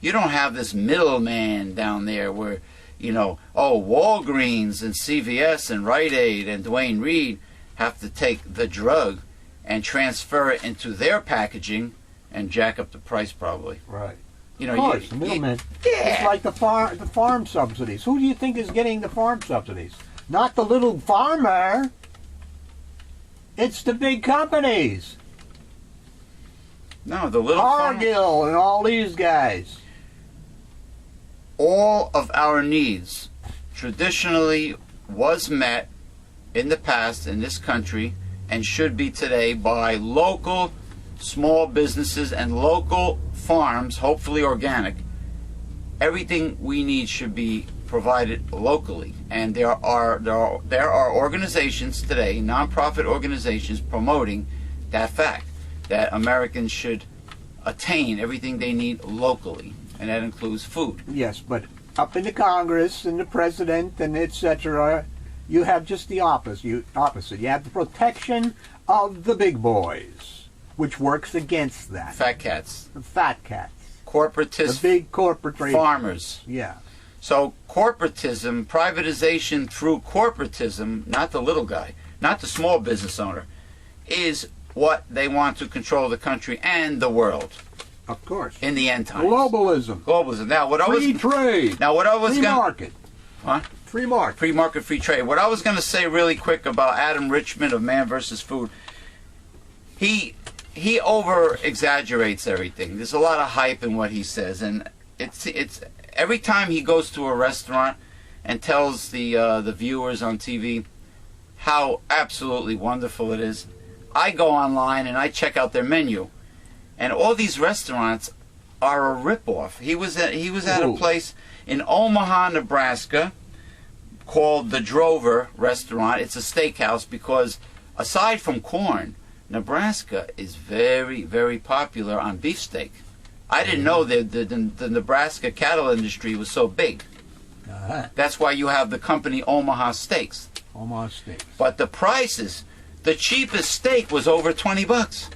You don't have this middleman down there where, Walgreens and CVS and Rite Aid and Duane Reade have to take the drug and transfer it into their packaging and jack up the price probably. Right. Of course, the middleman. Yeah. It's like the farm subsidies. Who do you think is getting the farm subsidies? Not the little farmer. It's the big companies. No, the little farmer. Cargill and all these guys. All of our needs traditionally was met in the past in this country and should be today by local small businesses and local farms, hopefully organic. Everything we need should be provided locally, and there are organizations today, nonprofit organizations, promoting that fact that Americans should attain everything they need locally, and that includes food. Yes, but up in the Congress and the president and etc., you have just the opposite. You have the protection of the big boys, which works against that. Fat cats. The fat cats. Corporatists. The big corporate farmers. Yeah. So corporatism, privatization through corporatism, not the little guy, not the small business owner, is what they want to control the country and the world Of course. in the end times. Globalism. Globalism. Now, what I was Free trade. now what I was Free going market. Huh? Free market. Free market, free trade. What I was going to say really quick about Adam Richman of Man vs. Food, he over exaggerates everything. There's a lot of hype in what he says, and it's every time he goes to a restaurant and tells the viewers on TV how absolutely wonderful it is. I go online and I check out their menu, and all these restaurants are a ripoff. He was at a Ooh. place in Omaha, Nebraska, called the Drover Restaurant. It's a steakhouse because aside from corn, Nebraska is very, very popular on beefsteak. I didn't know that the Nebraska cattle industry was so big. Uh-huh. That's why you have the company Omaha Steaks. Omaha Steaks. But the prices, the cheapest steak was over $20.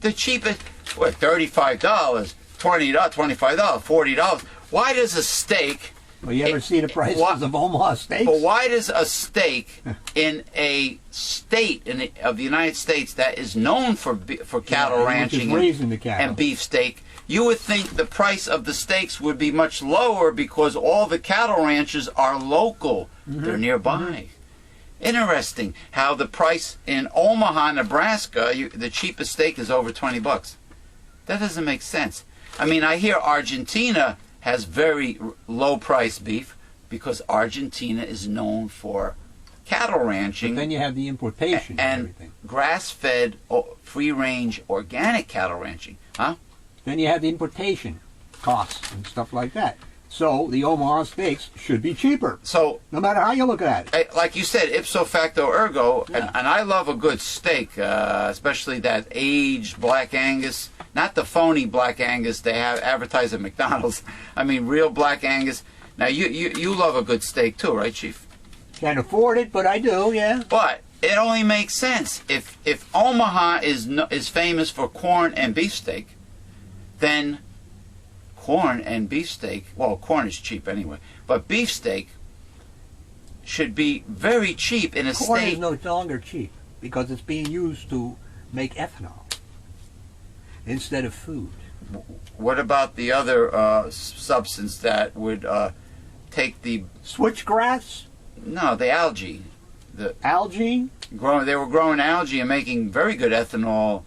The cheapest, what, $35, $20, $25, $40. Why does a steak, Well, you ever see the prices What? of Omaha Steaks? but why does a steak in a state of the United States that is known for cattle Which is ranching raising the cattle. and beefsteak, you would think the price of the steaks would be much lower because all the cattle ranches are local. They're nearby. Interesting how the price in Omaha, Nebraska, the cheapest steak is over $20. That doesn't make sense. I mean, I hear Argentina has very low price beef because Argentina is known for cattle ranching But then you have the importation and and everything. grass-fed, free-range, organic cattle ranching. Huh? Then you have the importation costs and stuff like that. So the Omaha Steaks should be cheaper, So, no matter how you look at it. like you said, ipso facto ergo, Yeah. and I love a good steak, especially that aged Black Angus, not the phony Black Angus they have advertised at McDonald's. I mean, real Black Angus. Now, you love a good steak too, right, Chief? Can't afford it, but I do, yeah. But it only makes sense if Omaha is famous for corn and beefsteak, then corn and beefsteak. Well, corn is cheap anyway, but beefsteak should be very cheap in a Corn state. is no longer cheap because it's being used to make ethanol instead of food. What about the other substance that would take the Switchgrass, the algae? algae. They were growing algae and making very good ethanol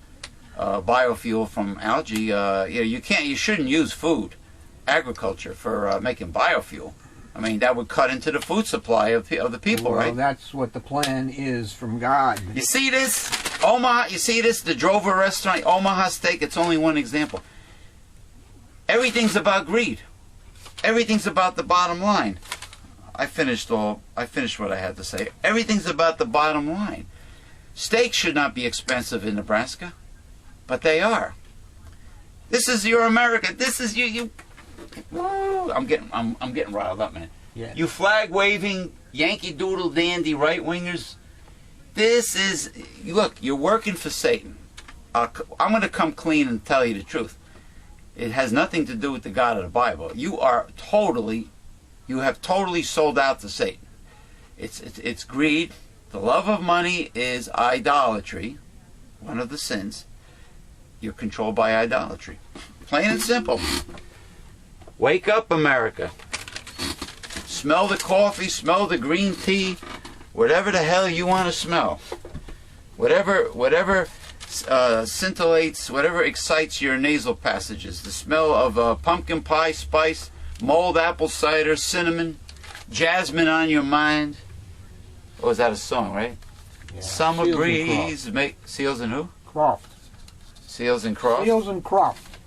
biofuel from algae. You shouldn't use agriculture for making biofuel. I mean, that would cut into the food supply of the people, Well, right? that's what the plan is from God. You see this? Omaha, you see this? The Drover restaurant, Omaha Steak, it's only one example. Everything's about greed. Everything's about the bottom line. I finished what I had to say. Everything's about the bottom line. Steaks should not be expensive in Nebraska, but they are. This is your America. This is you. Woo, I'm getting riled up, man. Yeah. You flag waving Yankee Doodle dandy right wingers. This is look. You're working for Satan. I'm going to come clean and tell you the truth. It has nothing to do with the God of the Bible. You have totally sold out to Satan. It's greed. The love of money is idolatry, one of the sins. You're controlled by idolatry. Plain and simple. Wake up, America. Smell the coffee, smell the green tea, whatever the hell you want to smell. Whatever scintillates, whatever excites your nasal passages. The smell of pumpkin pie spice, mulled apple cider, cinnamon, jasmine on your mind. Oh, is that a song, right? Yeah. Summer Seals and breeze make Seals and who? Croft. Seals and Croft. Seals and Croft.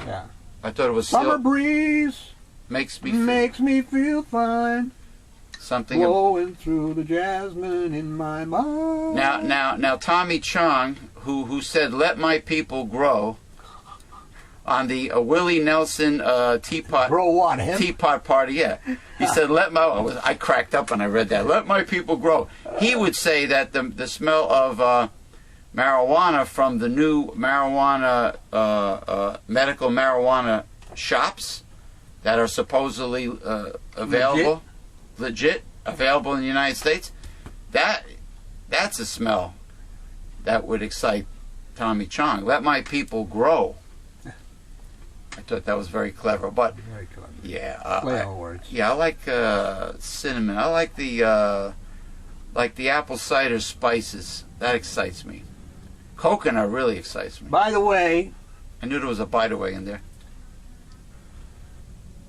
Yeah. I thought it was Summer Seal. breeze Makes me feel makes me feel fine, something. blowing through the jasmine in my mind. Now, Tommy Chong, who said, "Let my people grow," on the Willie Nelson teapot Grow what, him? teapot party, yeah, he said, I cracked up when I read that. Let my people grow. He would say that the smell of marijuana from the new marijuana medical marijuana shops that are supposedly available, legit available in the United States, that's a smell that would excite Tommy Chong. Let my people grow. I thought that was very clever, but Very clever. yeah, Play on words. yeah, I like cinnamon. I like the apple cider spices. That excites me. Coconut really excites me. By the way, I knew there was a by the way in there.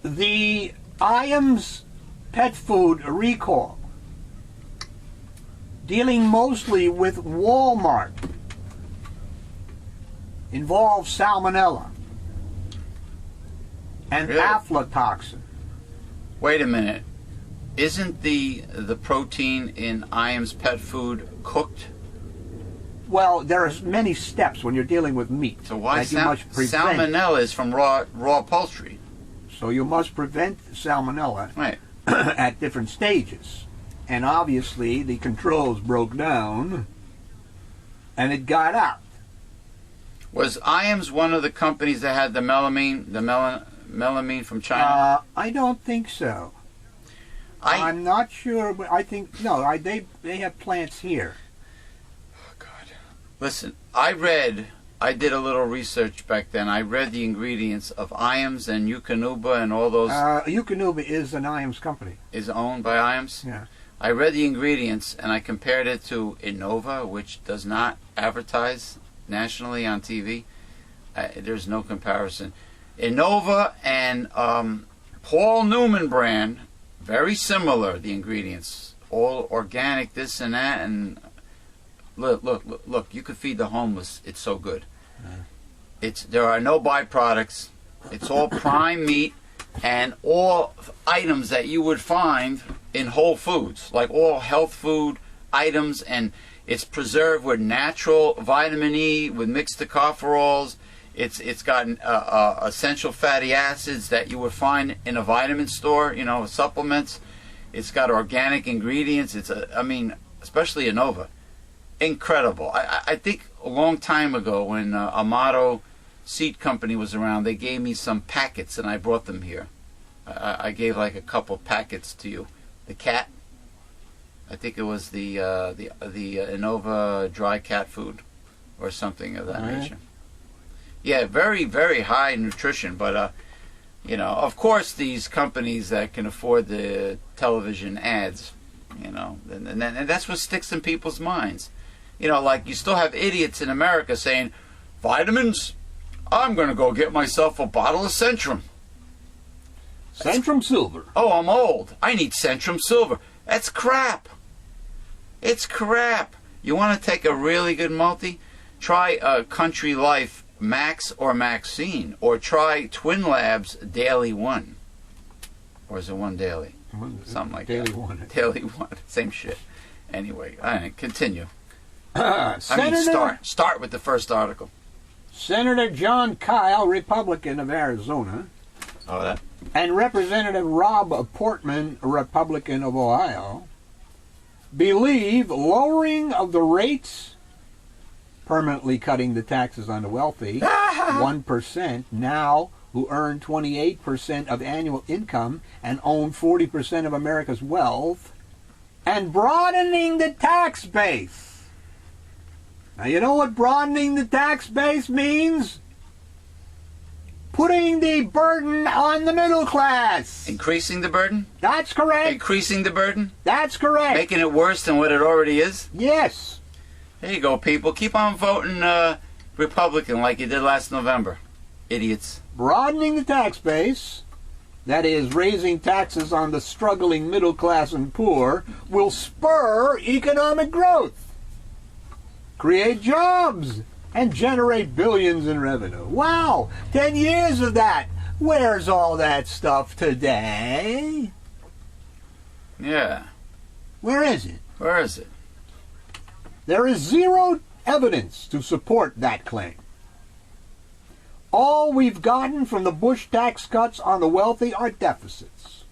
the Iams pet food recall, dealing mostly with Walmart, involves salmonella and Really? aflatoxin. Wait a minute. Isn't the protein in Iams pet food cooked? Well, there are many steps when you're dealing with meat. So why that you must prevent. salmonella is from raw poultry? So you must prevent salmonella Right. at different stages. And obviously the controls broke down and it got out. Was Iams one of the companies that had the melamine from China? I don't think so. I I'm not sure, but I think no. They have plants here. Listen, I did a little research back then. I read the ingredients of Iams and Eukanuba and all those Eukanuba is an Iams company. is owned by Iams. Yeah. I read the ingredients and I compared it to Innova, which does not advertise nationally on TV. There's no comparison. Innova and Paul Newman brand, very similar, the ingredients. All organic, this and that, and look, you could feed the homeless. It's so good. There are no byproducts. It's all prime meat and all items that you would find in Whole Foods, like all health food items, and it's preserved with natural vitamin E, with mixed tocopherols. It's got essential fatty acids that you would find in a vitamin store, supplements. It's got organic ingredients. Especially Innova. Incredible. I think a long time ago when Amato Seed Company was around, they gave me some packets and I brought them here. I gave like a couple packets to you. The cat, I think it was the Innova dry cat food or something of that nature. Yeah, very, very high nutrition, but of course these companies that can afford the television ads, and that's what sticks in people's minds. Like you still have idiots in America saying, vitamins, I'm going to go get myself a bottle of Centrum. Centrum Silver. Oh, I'm old. I need Centrum Silver. That's crap. It's crap. You want to take a really good multi? Try a Country Life Max or Maxine, or try Twin Labs Daily One. Or is it One Daily? Something like Daily that. One. Daily One. Same shit. Anyway, continue. Senator Start with the first article. Senator John Kyle, Republican of Arizona, Oh, that. and Representative Rob Portman, Republican of Ohio, believe lowering of the rates, permanently cutting the taxes on the wealthy, 1% now, who earn 28% of annual income and own 40% of America's wealth, and broadening the tax base. Now, you know what broadening the tax base means? Putting the burden on the middle class. Increasing the burden? That's correct. Increasing the burden? That's correct. Making it worse than what it already is? Yes. There you go, people. Keep on voting Republican like you did last November. Idiots. Broadening the tax base, that is, raising taxes on the struggling middle class and poor, will spur economic growth, create jobs, and generate billions in revenue. Wow! 10 years of that. Where's all that stuff today? Yeah. Where is it? Where is it? There is zero evidence to support that claim. All we've gotten from the Bush tax cuts on the wealthy are deficits,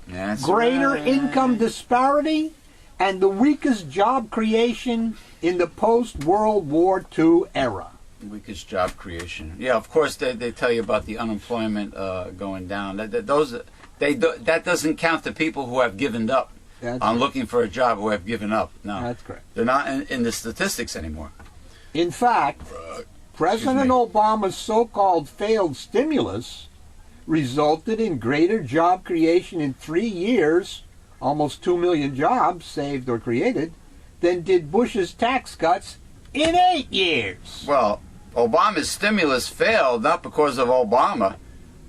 That's greater right. income disparity, and the weakest job creation in the post-World War II era. Weakest job creation. Yeah, of course they tell you about the unemployment going down. That doesn't count the people who have given up That's on looking for a job who have given up. No, That's correct. they're not in the statistics anymore. In fact, President Obama's so-called failed stimulus resulted in greater job creation in 3 years, almost 2 million jobs saved or created, than did Bush's tax cuts in 8 years. Well, Obama's stimulus failed not because of Obama,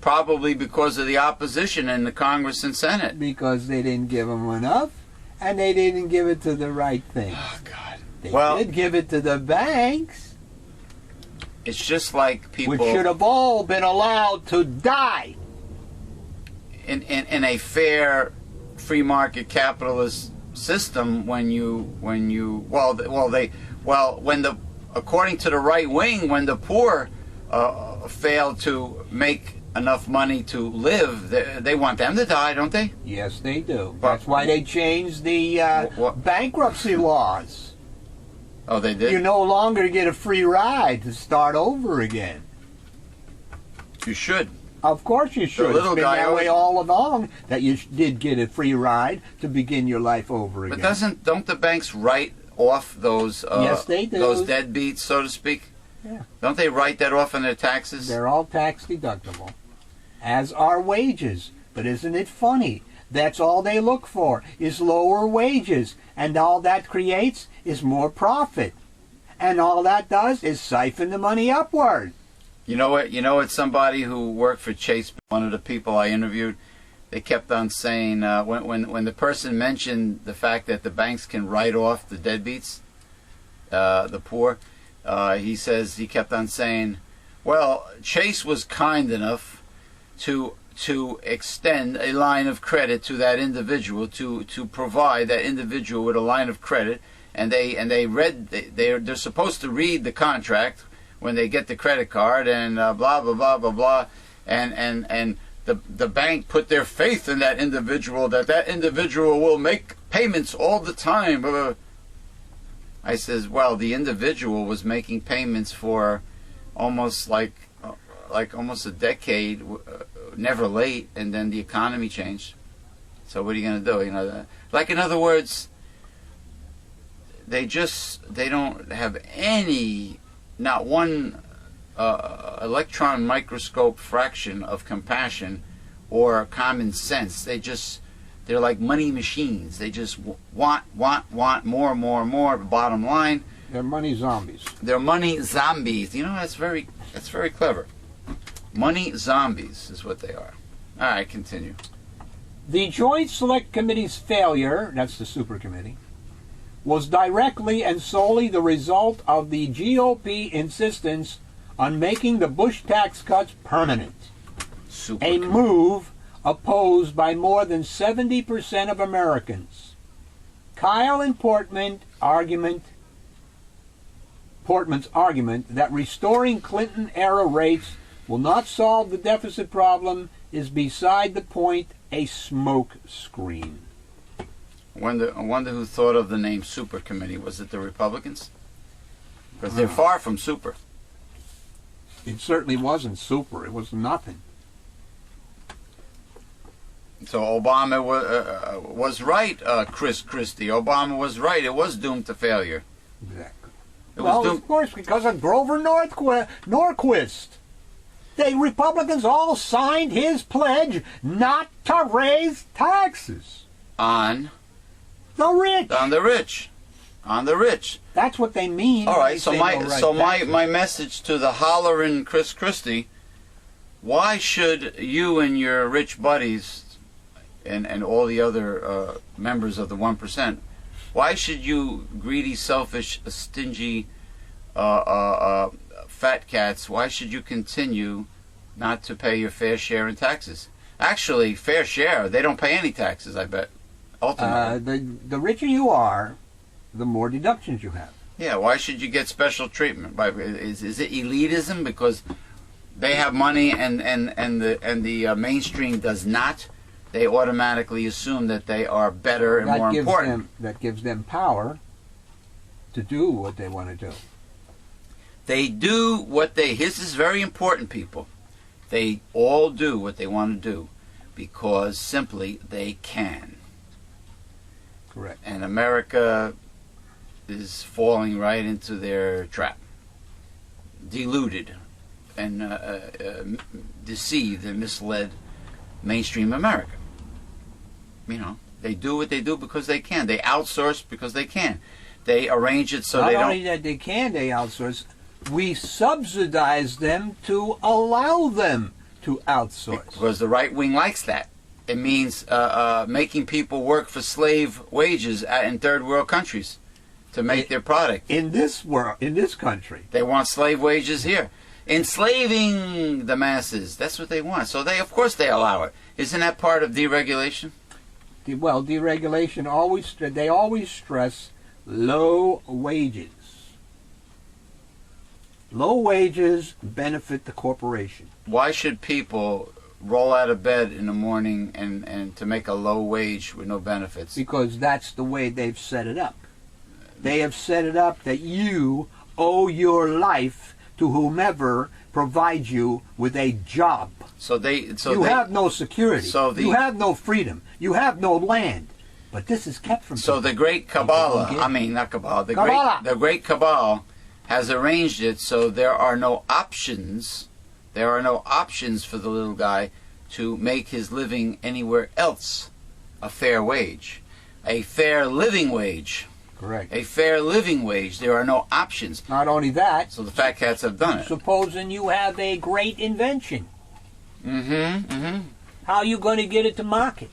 probably because of the opposition in the Congress and Senate. Because they didn't give them enough, and they didn't give it to the right thing. Oh, God. They Well, did give it to the banks, it's just like people which should have all been allowed to die. in a fair free market capitalist system. According to the right wing, when the poor fail to make enough money to live, they want them to die, don't they? Yes, they do. But- That's why they changed the What- bankruptcy laws. Oh, they did. You no longer get a free ride to start over again. You should. Of course you should. little It's been guy that way always- all along that you did get a free ride to begin your life over again. But don't the banks write off those Yes, they do. those deadbeats, so to speak? Yeah. Don't they write that off in their taxes? They're all tax deductible, as are wages. But isn't it funny? That's all they look for is lower wages, and all that creates is more profit. And all that does is siphon the money upward. You know what? Somebody who worked for Chase, one of the people I interviewed, they kept on saying when the person mentioned the fact that the banks can write off the deadbeats, the poor, he kept on saying, well, Chase was kind enough to extend a line of credit to that individual, to provide that individual with a line of credit, and they're supposed to read the contract when they get the credit card, and blah blah blah blah blah, and the bank put their faith in that individual, that individual will make payments all the time. Blah, blah. I says, well, the individual was making payments for almost like almost a decade, never late, and then the economy changed. So what are you going to do? Like, in other words, they don't have not one electron microscope fraction of compassion or common sense. They're like money machines. They just want more. Bottom line, They're money zombies. they're money zombies. That's very clever. Money zombies is what they are. All right, continue. The Joint Select Committee's failure, that's the super committee, was directly and solely the result of the GOP insistence on making the Bush tax cuts permanent, Super. a move opposed by more than 70% of Americans. Kyle and Portman's argument that restoring Clinton-era rates will not solve the deficit problem is beside the point, a smoke screen. I wonder who thought of the name Super Committee. Was it the Republicans? Because they're far from super. It certainly wasn't super. It was nothing. So Obama was right, Chris Christie. Obama was right. It was doomed to failure. Exactly. It was Well, doomed. of course, because of Grover Norquist. The Republicans all signed his pledge not to raise taxes. On The rich. the rich. That's what they mean. All when right. they So say no right taxes. my message to the hollering Chris Christie: why should you and your rich buddies and all the other members of the 1%, why should you greedy, selfish, stingy, fat cats? Why should you continue not to pay your fair share in taxes? Actually, fair share. They don't pay any taxes, I bet. Ultimately. The richer you are, the more deductions you have. Yeah, why should you get special treatment? Is it elitism because they have money and the mainstream does not? They automatically assume that they are better and more important. That gives them power to do what they want to do. They do what this is very important, people. They all do what they want to do because simply they can. Correct. And America is falling right into their trap. deluded and deceived and misled mainstream America. You know, they do what they do because they can. They outsource because they can. They arrange it so Not they only don't. that they can, they outsource. We subsidize them to allow them to outsource. Because the right wing likes that. It means making people work for slave wages in third world countries to make their product. In this world, in this country. They want slave wages here. Enslaving the masses. That's what they want. So of course they allow it. Isn't that part of deregulation? Well, deregulation they always stress low wages. Low wages benefit the corporation. Why should people roll out of bed in the morning and to make a low wage with no benefits? Because that's the way they've set it up. They have set it up that you owe your life to whomever provides you with a job. You have no security. You have no freedom. You have no land. But this is kept from So people. the great Kabbalah, not Kabbalah, the great Cabal has arranged it so there are no options. There are no options for the little guy to make his living anywhere else a fair wage. A fair living wage. Correct. A fair living wage. There are no options. Not only that, So the fat cats have done it. supposing you have a great invention, how are you going to get it to market?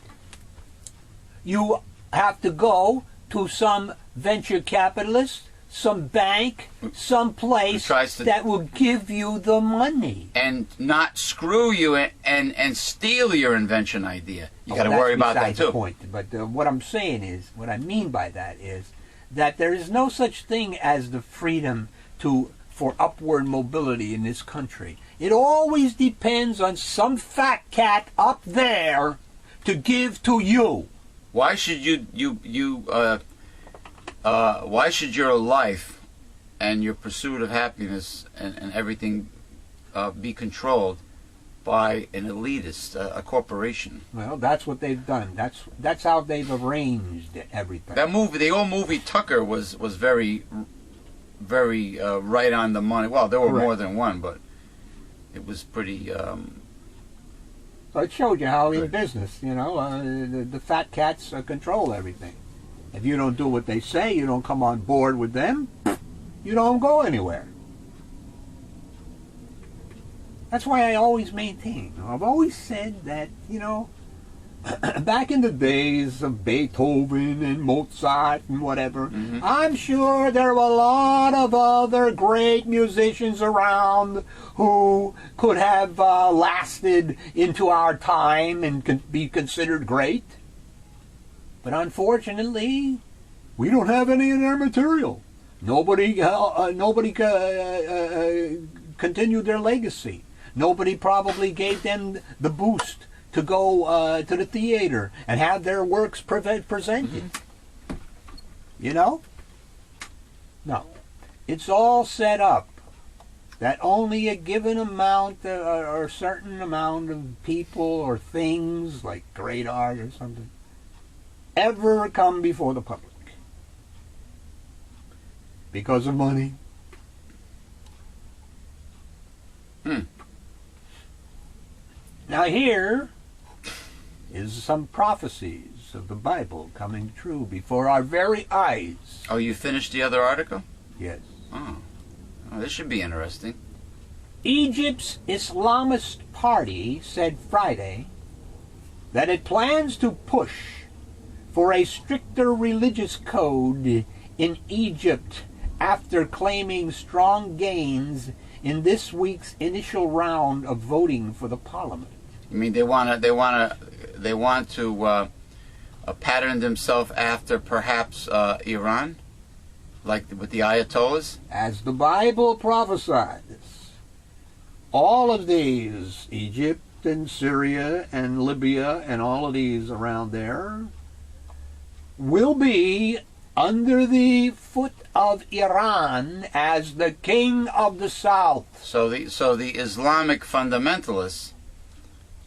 You have to go to some venture capitalist, some bank, some place that will give you the money. And not screw you and steal your invention idea. You got to That's worry about that beside the too. point. But what I'm saying is, what I mean by that is that there is no such thing as the freedom for upward mobility in this country. It always depends on some fat cat up there to give to you. Why should why should your life and your pursuit of happiness and everything be controlled by an elitist, a corporation? Well, that's what they've done. That's how they've arranged everything. That movie, the old movie Tucker, was very, very right on the money. Well, there were Correct. more than one, but it was pretty. So it showed you how in Good. business, the fat cats control everything. If you don't do what they say, you don't come on board with them, you don't go anywhere. That's why I always maintain. I've always said that, back in the days of Beethoven and Mozart and whatever, I'm sure there were a lot of other great musicians around who could have lasted into our time and be considered great. But unfortunately, we don't have any in our material. Nobody continued their legacy. Nobody probably gave them the boost to go to the theater and have their works presented. No. It's all set up that only a given amount or a certain amount of people or things, like great art or something, ever come before the public. Because of money. Now here is some prophecies of the Bible coming true before our very eyes. Oh, you finished the other article? Yes. Oh, this should be interesting. Egypt's Islamist party said Friday that it plans to push for a stricter religious code in Egypt after claiming strong gains in this week's initial round of voting for the parliament. You mean they want to pattern themselves after perhaps Iran, like with the Ayatollahs? As the Bible prophesies, all of these, Egypt and Syria and Libya and all of these around there, will be under the foot of Iran as the king of the south. So the Islamic fundamentalists,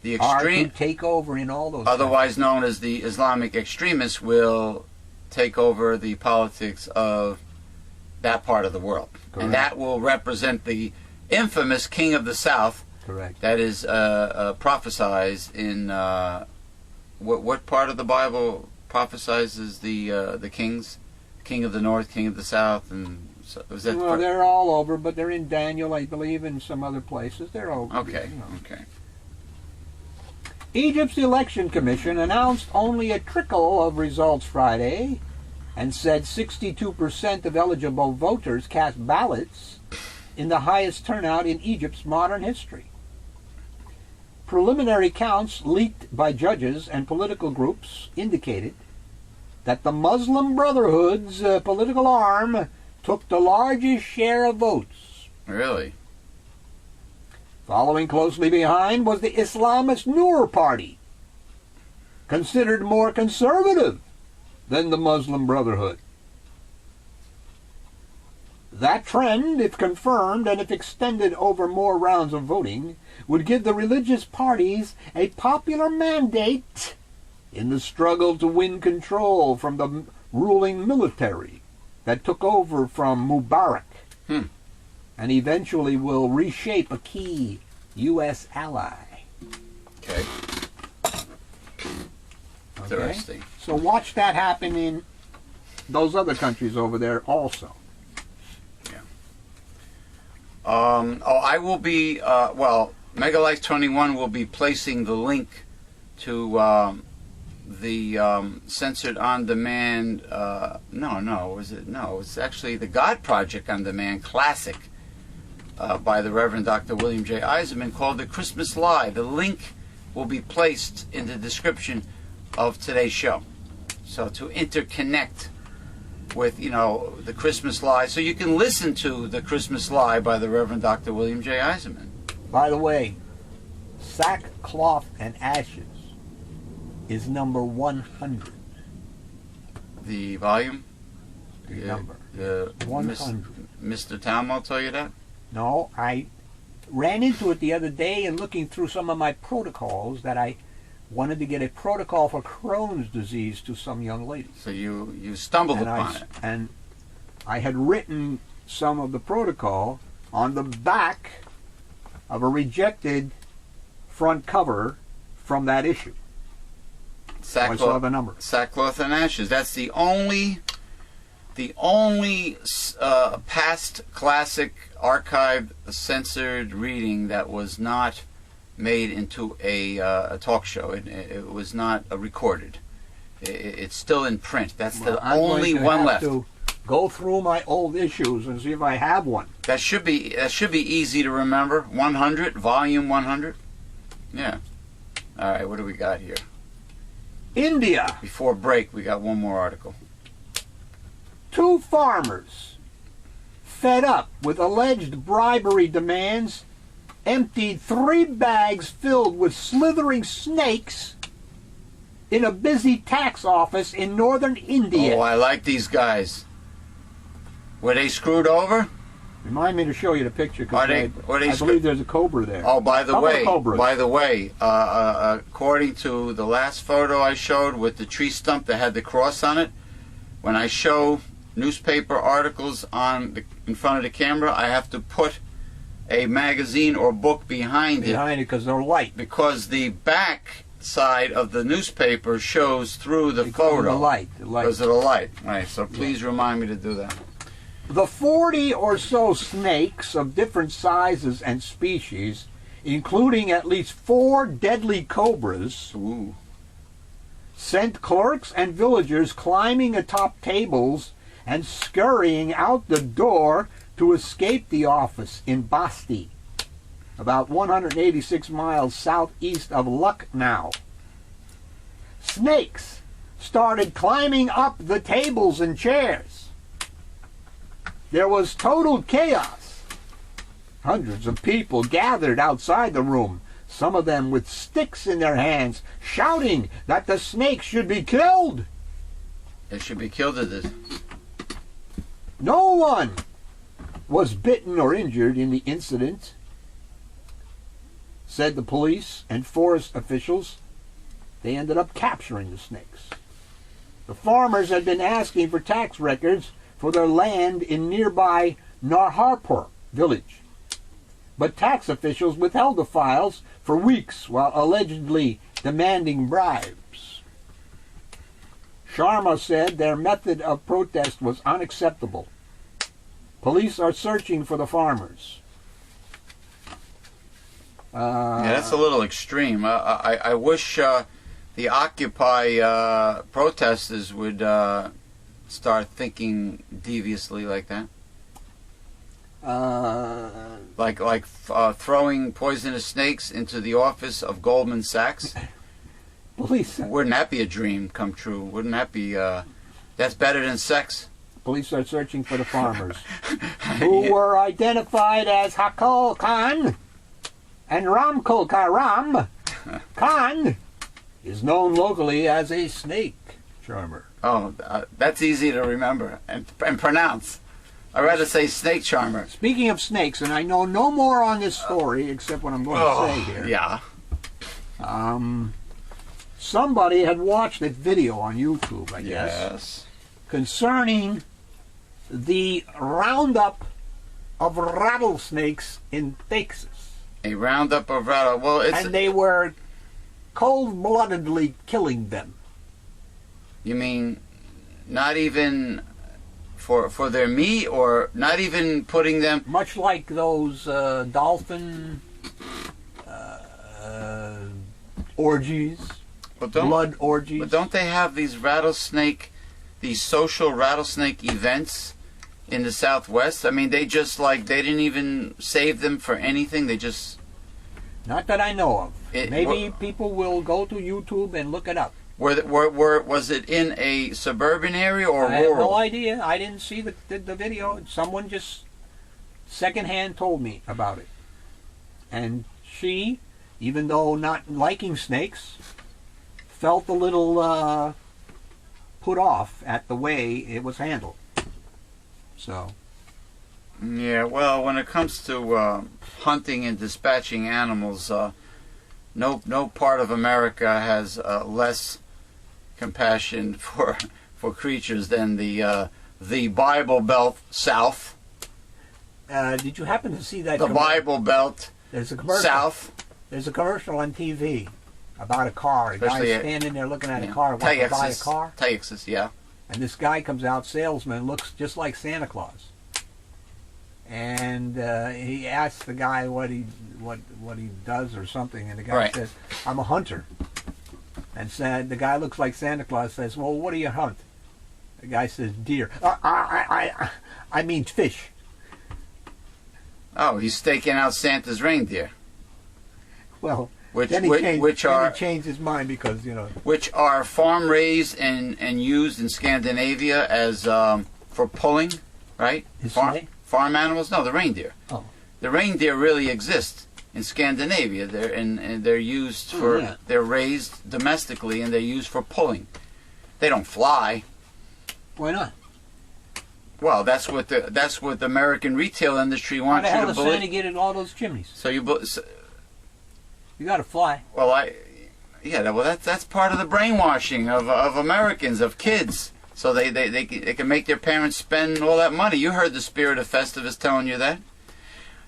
the Are extreme, to take over in all those otherwise known as the Islamic extremists, will take over the politics of that part of the world. Correct. And that will represent the infamous king of the south. Correct. That is prophesied in what part of the Bible prophesizes the kings, king of the north, king of the south, and so, was that? Well, they're all over, but they're in Daniel, I believe, and some other places. They're all Okay. you know. Okay. Egypt's election commission announced only a trickle of results Friday, and said 62% of eligible voters cast ballots in the highest turnout in Egypt's modern history. Preliminary counts leaked by judges and political groups indicated that the Muslim Brotherhood's political arm took the largest share of votes. Really? Following closely behind was the Islamist Noor Party, considered more conservative than the Muslim Brotherhood. That trend, if confirmed and if extended over more rounds of voting, would give the religious parties a popular mandate in the struggle to win control from the ruling military that took over from Mubarak and eventually will reshape a key U.S. ally. Okay. Interesting. So watch that happen in those other countries over there also. I will be, Megalife 21 will be placing the link to the Censored On Demand, it's actually the God Project On Demand Classic by the Reverend Dr. William J. Eisenman called The Christmas Lie. The link will be placed in the description of today's show. So to interconnect with, the Christmas Lie, so you can listen to The Christmas Lie by the Reverend Dr. William J. Eisenman. By the way, Sackcloth and Ashes is number 100. The volume? The number. 100. Mr. Tom will tell you that? No, I ran into it the other day and looking through some of my protocols that I wanted to get a protocol for Crohn's disease to some young lady. So you stumbled upon it. And I had written some of the protocol on the back of a rejected front cover from that issue. I saw the number. Sackcloth and Ashes. That's the only past classic archived censored reading that was not made into a talk show. It was not recorded. It's still in print. That's the only one left. To go through my old issues and see if I have one. That should be easy to remember. 100, volume 100. Yeah. All right. What do we got here? India. Before break, we got one more article. 2 farmers, fed up with alleged bribery demands, emptied 3 bags filled with slithering snakes in a busy tax office in northern India. Oh, I like these guys. Were they screwed over? Remind me to show you the picture because I believe believe there's a cobra there. Oh, by the Cobras. way, according to the last photo I showed with the tree stump that had the cross on it, when I show newspaper articles in front of the camera, I have to put a magazine or book behind it because they're light. Because the back side of the newspaper shows through the photo. The light. Because of the light. Right. So please remind me to do that. The 40 or so snakes of different sizes and species, including at least 4 deadly cobras, sent clerks and villagers climbing atop tables and scurrying out the door to escape the office in Basti, about 186 miles southeast of Lucknow. Snakes started climbing up the tables and chairs. There was total chaos. Hundreds of people gathered outside the room, some of them with sticks in their hands, shouting that the snakes should be killed. They should be killed at this. No one was bitten or injured in the incident, said the police and forest officials. They ended up capturing the snakes. The farmers had been asking for tax records for their land in nearby Narharpur village. but tax officials withheld the files for weeks while allegedly demanding bribes. Sharma said their method of protest was unacceptable. Police are searching for the farmers. Yeah, that's a little extreme. I wish the Occupy protesters would start thinking deviously like that. Like throwing poisonous snakes into the office of Goldman Sachs. Police. Wouldn't that be a dream come true? Wouldn't that be? That's better than sex. Police are searching for the farmers, who were identified as Hakal Khan and Ramkul Karam. Khan is known locally as a snake charmer. Oh, that's easy to remember and pronounce. I'd rather say snake charmer. Speaking of snakes, and I know no more on this story except what I'm going to say here. Yeah. Somebody had watched a video on YouTube, I guess, Yes. concerning the roundup of rattlesnakes in Texas. A roundup of rattle. Well, it's. And they were cold-bloodedly killing them. You mean not even for their meat, or not even putting them? Much like those dolphin orgies, blood orgies. But don't they have these social rattlesnake events in the Southwest? I mean, they didn't even save them for anything. They just. Not that I know of. Maybe Wh- people will go to YouTube and look it up. Was it in a suburban area or I have rural? no idea. I didn't see the video. Someone just secondhand told me about it. And she, even though not liking snakes, felt a little put off at the way it was handled. So. Yeah, well, when it comes to hunting and dispatching animals, no part of America has less compassion for creatures than the Bible Belt South. Did you happen to see that? The Bible Belt There's a commercial. South. There's a commercial on TV about a car. A Especially guy's standing there looking at a car, wants to buy a car. Texas, yeah. And this guy comes out, salesman, looks just like Santa Claus. And he asks the guy what he does or something, and the guy Right. says, "I'm a hunter." And the guy looks like Santa Claus, says, "Well, what do you hunt?" The guy says, "Deer." I mean fish. Oh, he's staking out Santa's reindeer, Well, which then he changed his mind because which are farm raised and used in Scandinavia as for pulling, right? His Farm, snake? farm animals? No, the reindeer. Oh. The reindeer really exist in Scandinavia. They're used for yeah. they're raised domestically and they're used for pulling. They don't fly. Why not? Well, that's what the American retail industry How wants the you hell to does Santa believe. get in all those chimneys? So you You got to fly. well that's part of the brainwashing of Americans, of kids. So they can make their parents spend all that money. You heard the spirit of Festivus telling you that.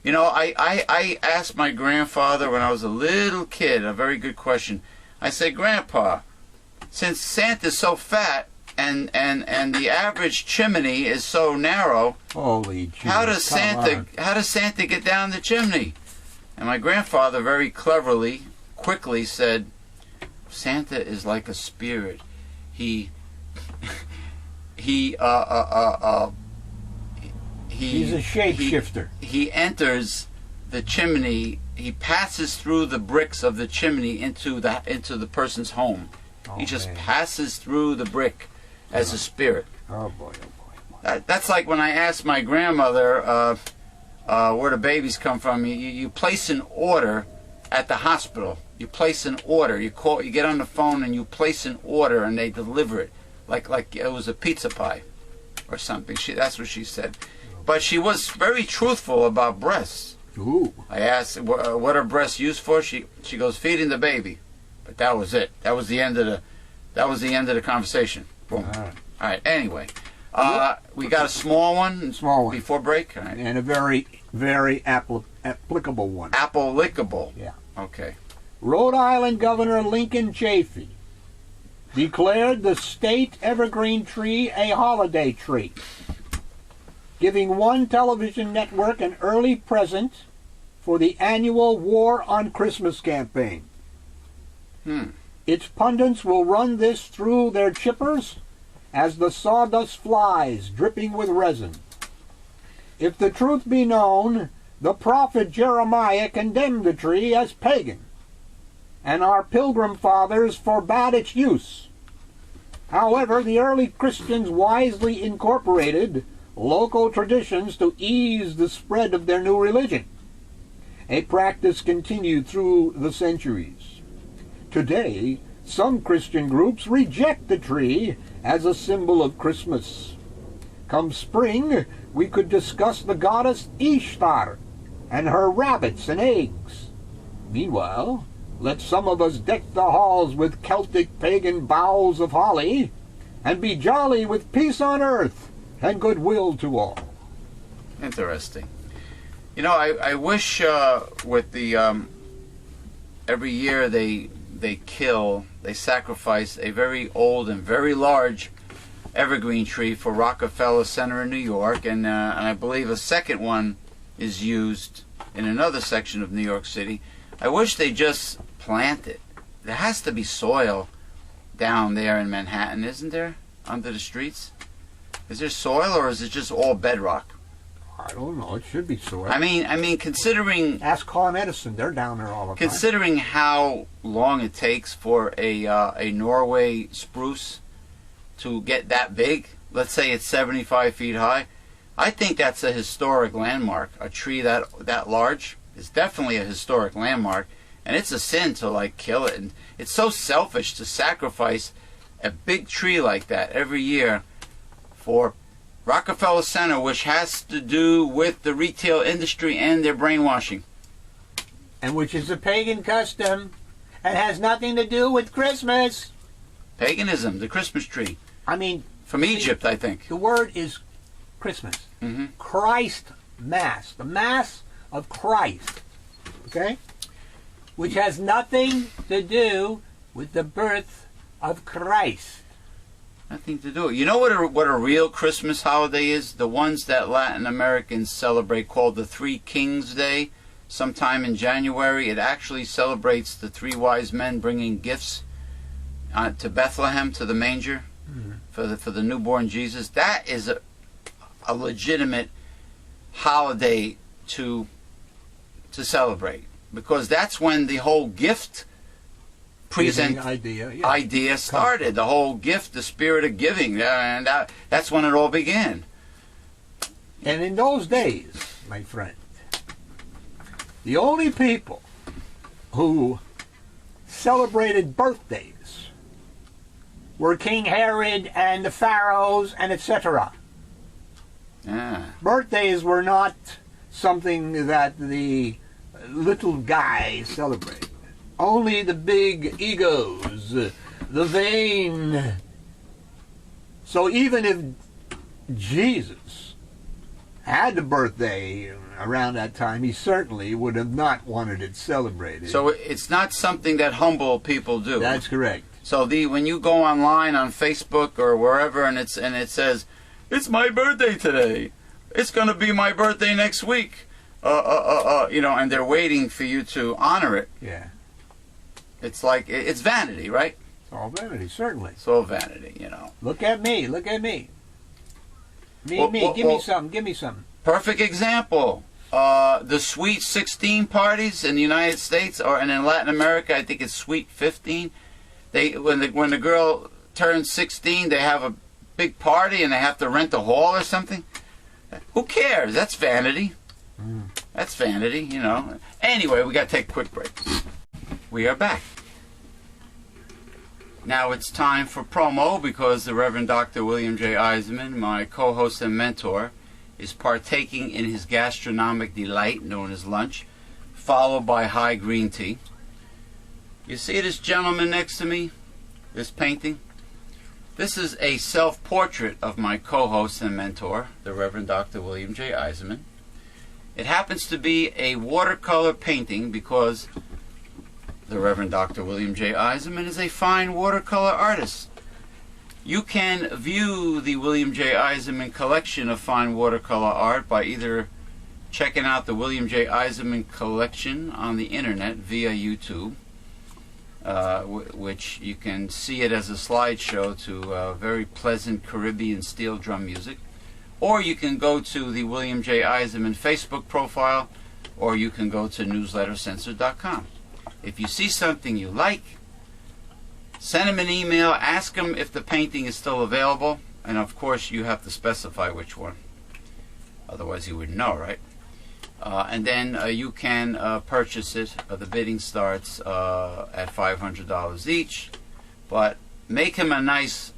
You know, I asked my grandfather when I was a little kid a very good question. I said, "Grandpa, since Santa's so fat and the average chimney is so narrow, Holy Jesus! how does Santa get down the chimney?" And my grandfather very quickly said, "Santa is like a spirit. He's a shapeshifter. He enters the chimney. He passes through the bricks of the chimney into the person's home. He just passes through the brick as a spirit." Oh boy! Oh boy! That's like when I asked my grandmother where the babies come from. You place an order at the hospital. You place an order. You get on the phone and you place an order, and they deliver it, like it was a pizza pie, or something. That's what she said. But she was very truthful about breasts. Ooh. I asked what are breasts used for. She goes, feeding the baby. But that was it. That was the end of the conversation. Boom. All right. All right. Anyway, We got a small one. Small one. Before break. All right. And a very, very applicable one. Apple-lickable. Yeah. Okay. Rhode Island Governor Lincoln Chafee declared the state evergreen tree a holiday tree, giving one television network an early present for the annual War on Christmas campaign. Its pundits will run this through their chippers as the sawdust flies, dripping with resin. If the truth be known, the prophet Jeremiah condemned the tree as pagan, and our pilgrim fathers forbade its use. However, the early Christians wisely incorporated local traditions to ease the spread of their new religion, a practice continued through the centuries. Today, some Christian groups reject the tree as a symbol of Christmas. Come spring, we could discuss the goddess Ishtar and her rabbits and eggs. Meanwhile, let some of us deck the halls with Celtic pagan boughs of holly, and be jolly with peace on earth and goodwill to all. Interesting. You know, I wish with the every year they sacrifice a very old and very large evergreen tree for Rockefeller Center in New York, and I believe a second one is used in another section of New York City. I wish they just plant it. There has to be soil down there in Manhattan, isn't there? Under the streets? Is there soil, or is it just all bedrock? I don't know. It should be soil. I mean, considering Ask Con Edison. They're down there all the time. considering how long it takes for a Norway spruce to get that big, let's say it's 75 feet high, I think that's a historic landmark. A tree that large is definitely a historic landmark, and it's a sin to like kill it. And it's so selfish to sacrifice a big tree like that every year for Rockefeller Center, which has to do with the retail industry and their brainwashing. And which is a pagan custom and has nothing to do with Christmas. Paganism, the Christmas tree. I mean, From Egypt, I think. the word is Christmas. Christ Mass. The Mass of Christ. Okay? Which has nothing to do with the birth of Christ. Nothing to do. You know what a real Christmas holiday is? The ones that Latin Americans celebrate, called the Three Kings Day, sometime in January. It actually celebrates the three wise men bringing gifts to Bethlehem, to the manger, for the newborn Jesus. That is a legitimate holiday to celebrate, because that's when the whole gift idea started. The whole gift, the spirit of giving, and that's when it all began. And in those days, my friend, the only people who celebrated birthdays were King Herod and the pharaohs and etc. Birthdays were not something that the little guys celebrated. Only the big egos, the vain. So even if Jesus had a birthday around that time, he certainly would have not wanted it celebrated. So it's not something that humble people do. That's correct. So when you go online on Facebook or wherever, and it says, "It's my birthday today. It's going to be my birthday next week," and they're waiting for you to honor it. Yeah. It's like, it's vanity, right? It's all vanity, certainly. It's all vanity, Look at me. Look at me. Me. Give me something. Give me something. Perfect example. The Sweet 16 parties in the United States, and in Latin America, I think it's Sweet 15. When the girl turns 16, they have a big party and they have to rent a hall or something. Who cares? That's vanity. That's vanity, Anyway, we got to take a quick break. We are back. Now it's time for promo, because the Reverend Dr. William J. Eisenman, my co-host and mentor, is partaking in his gastronomic delight known as lunch, followed by high green tea. You see this gentleman next to me? This painting? This is a self-portrait of my co-host and mentor, the Reverend Dr. William J. Eisenman. It happens to be a watercolor painting because the Reverend Dr. William J. Eisenman is a fine watercolor artist. You can view the William J. Eisenman collection of fine watercolor art by either checking out the William J. Eisenman collection on the internet via YouTube, which you can see it as a slideshow to very pleasant Caribbean steel drum music, or you can go to the William J. Eisenman Facebook profile, or you can go to newslettercensored.com. If you see something you like, send him an email, ask him if the painting is still available, and of course you have to specify which one. Otherwise you wouldn't know, right? And then you can purchase it. The bidding starts at $500 each, but make him a nice,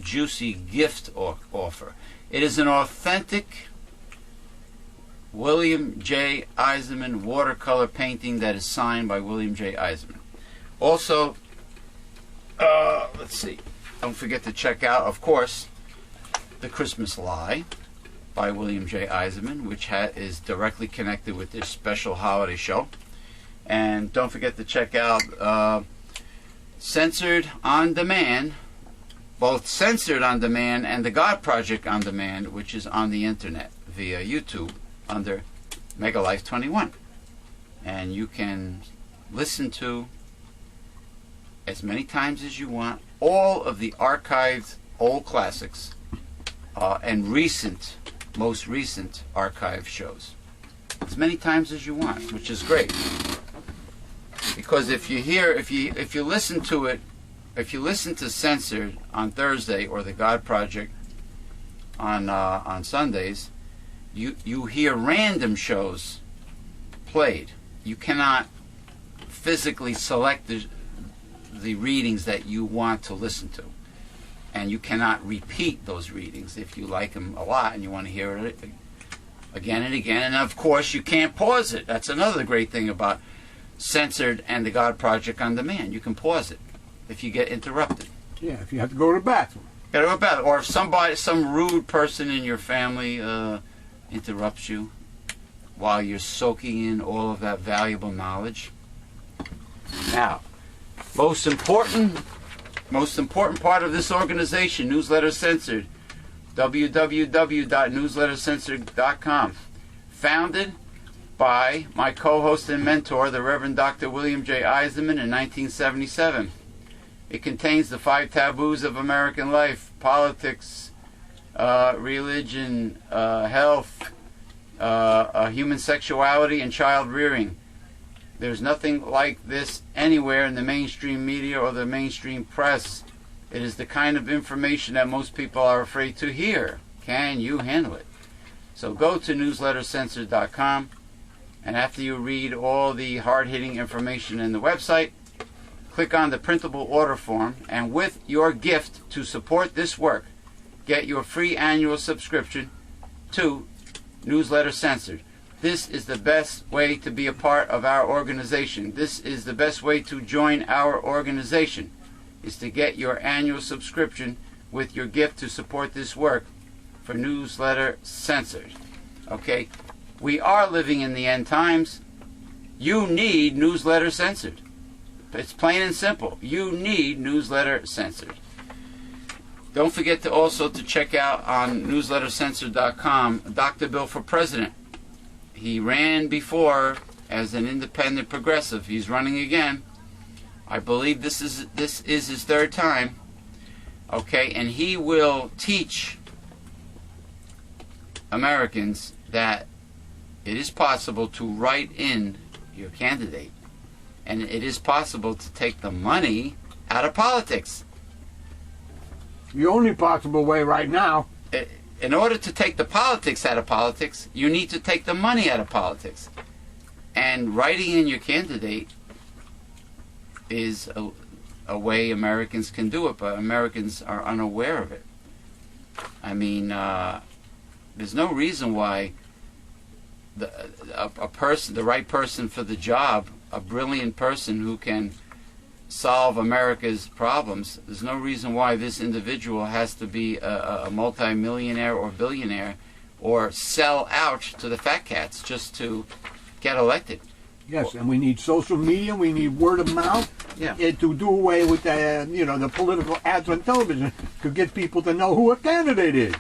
juicy gift offer. It is an authentic William J. Eisenman watercolor painting that is signed by William J. Eisenman. Also, let's see, don't forget to check out, of course, The Christmas Lie by William J. Eisenman, which is directly connected with this special holiday show. And don't forget to check out Censored on Demand, both Censored on Demand and The God Project on Demand, which is on the internet via YouTube under Megalife 21. And you can listen to, as many times as you want, all of the archived old classics and most recent archive shows, as many times as you want, which is great. Because if you listen to it, if you listen to Censored on Thursday or The God Project on Sundays, you hear random shows played. You cannot physically select the readings that you want to listen to, and you cannot repeat those readings if you like them a lot and you want to hear it again and again. And of course you can't pause it. That's another great thing about Censored and The God Project on Demand. You can pause it if you get interrupted. Yeah, if you have to go to the bathroom. Gotta go to the bathroom. Or if some rude person in your family interrupts you while you're soaking in all of that valuable knowledge. Now, most important part of this organization, Newsletter Censored, www.newslettercensored.com, founded by my co-host and mentor, the Reverend Dr. William J. Eisenman, in 1977. It contains the 5 taboos of American life: politics, religion, health, human sexuality, and child rearing. There's nothing like this anywhere in the mainstream media or the mainstream press. It is the kind of information that most people are afraid to hear. Can you handle it? So go to newslettercensored.com, and after you read all the hard-hitting information in the website, click on the printable order form, and with your gift to support this work, get your free annual subscription to Newsletter Censored. This is the best way to be a part of our organization. This is the best way to join our organization, is to get your annual subscription with your gift to support this work for Newsletter Censored. Okay? We are living in the end times. You need Newsletter Censored. It's plain and simple. You need Newsletter Censored. Don't forget to also check out on newslettercensored.com Dr. Bill for President. He ran before as an independent progressive. He's running again. I believe this is his 3rd time. Okay, and he will teach Americans that it is possible to write in your candidate, and it is possible to take the money out of politics. The only possible way right now. In order to take the politics out of politics, you need to take the money out of politics. And writing in your candidate is a way Americans can do it, but Americans are unaware of it. I mean, there's no reason why the right person for the job, a brilliant person who can solve America's problems, there's no reason why this individual has to be a multi-millionaire or billionaire or sell out to the fat cats just to get elected. Yes, and we need social media. We need word of mouth. Yeah. To do away with the political ads on television to get people to know who a candidate is.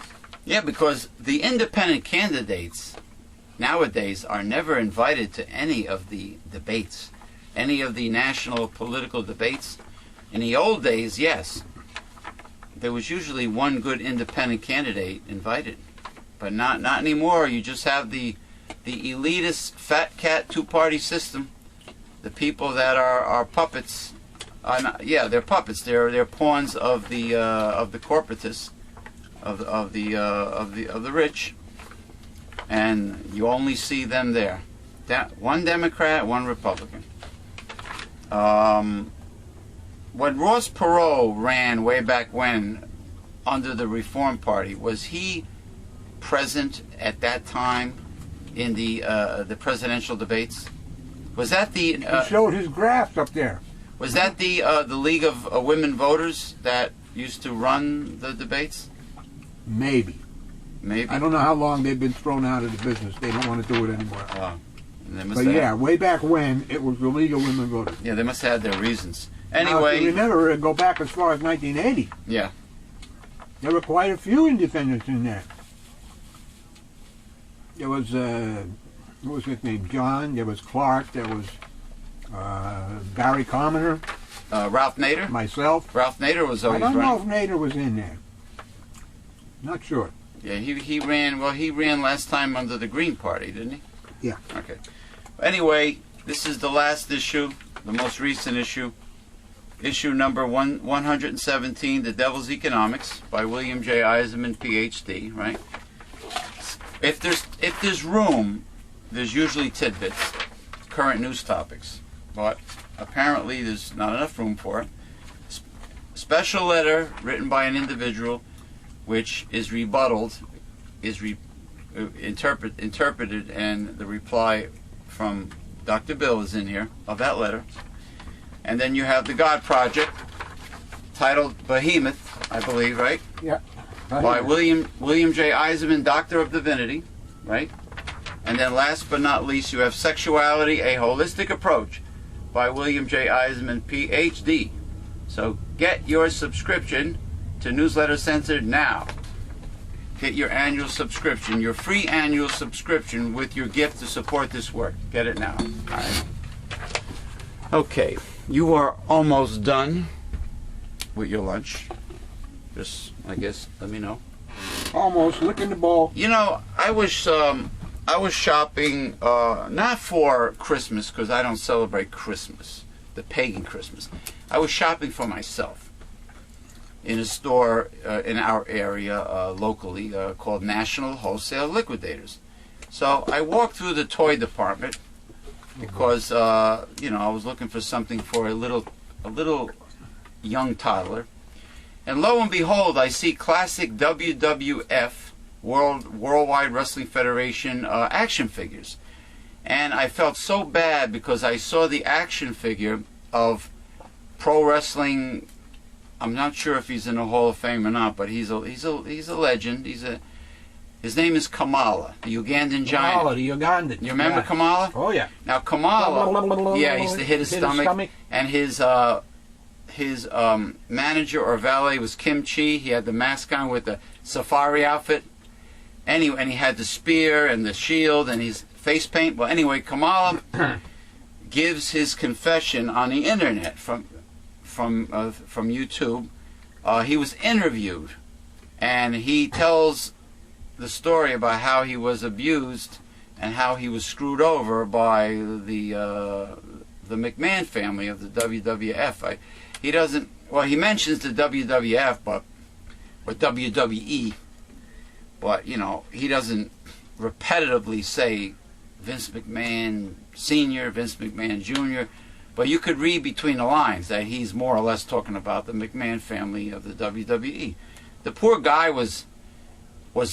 Yeah, because the independent candidates nowadays are never invited to any of the debates, any of the national political debates. In the old days, yes, there was usually one good independent candidate invited, but not anymore. You just have the elitist fat cat two-party system. The people that are puppets, they're puppets. They're pawns of the corporatists, of the rich, and you only see them there. One Democrat, one Republican. When Ross Perot ran way back when under the Reform Party, was he present at that time in the presidential debates? Was that the? He showed his graphs up there. Was that the League of Women Voters that used to run the debates? Maybe. Maybe. I don't know how long they've been thrown out of the business. They don't want to do it anymore. But yeah, way back when, it was the League of Women Voters. Yeah, they must have had their reasons. Now, Anyway. if you remember, go back as far as 1980. Yeah. There were quite a few independents in there. There was, what was his name? John. There was Clark. There was Barry Commoner. Ralph Nader? Myself. Ralph Nader was always I don't know running. if Nader was in there. Not sure. Yeah, he ran. Well, he ran last time under the Green Party, didn't he? Yeah. Okay. Anyway, this is the last issue, the most recent issue. Issue number 117, The Devil's Economics, by William J. Eisenman, Ph.D., right? If there's room, there's usually tidbits, current news topics. But apparently there's not enough room for it. Special letter written by an individual, which is rebutted, interpreted, and the reply from Dr. Bill is in here of that letter. And then you have the God Project, titled Behemoth, I believe, right? Yeah. By William J. Eisenman, Doctor of Divinity, right? And then last but not least, you have Sexuality, A Holistic Approach, by William J. Eisenman, Ph.D. So get your subscription to Newsletter Censored now. Get your annual subscription, your free annual subscription with your gift to support this work. Get it now. All right. Okay, you are almost done with your lunch. Just, I guess, let me know. Almost licking the ball. You know, I was shopping not for Christmas, because I don't celebrate Christmas, the pagan Christmas. I was shopping for myself in a store in our area locally called National Wholesale Liquidators. So I walked through the toy department because I was looking for something for a little young toddler, and lo and behold, I see classic WWF Worldwide Wrestling Federation action figures, and I felt so bad because I saw the action figure of pro wrestling. I'm not sure if he's in the Hall of Fame or not, but he's a legend. His name is Kamala, the Ugandan giant. Kamala, the Ugandan. You remember Kamala? Oh yeah. Now Kamala, he used to hit his stomach, and his manager or valet was Kim Chi. He had the mask on with the safari outfit. Anyway, and he had the spear and the shield and his face paint. Well, anyway, Kamala gives his confession on the internet from YouTube. He was interviewed, and he tells the story about how he was abused and how he was screwed over by the McMahon family of the WWF. He mentions the WWF, or WWE, but he doesn't repetitively say Vince McMahon Sr., Vince McMahon Jr., but you could read between the lines that he's more or less talking about the McMahon family of the WWE. The poor guy was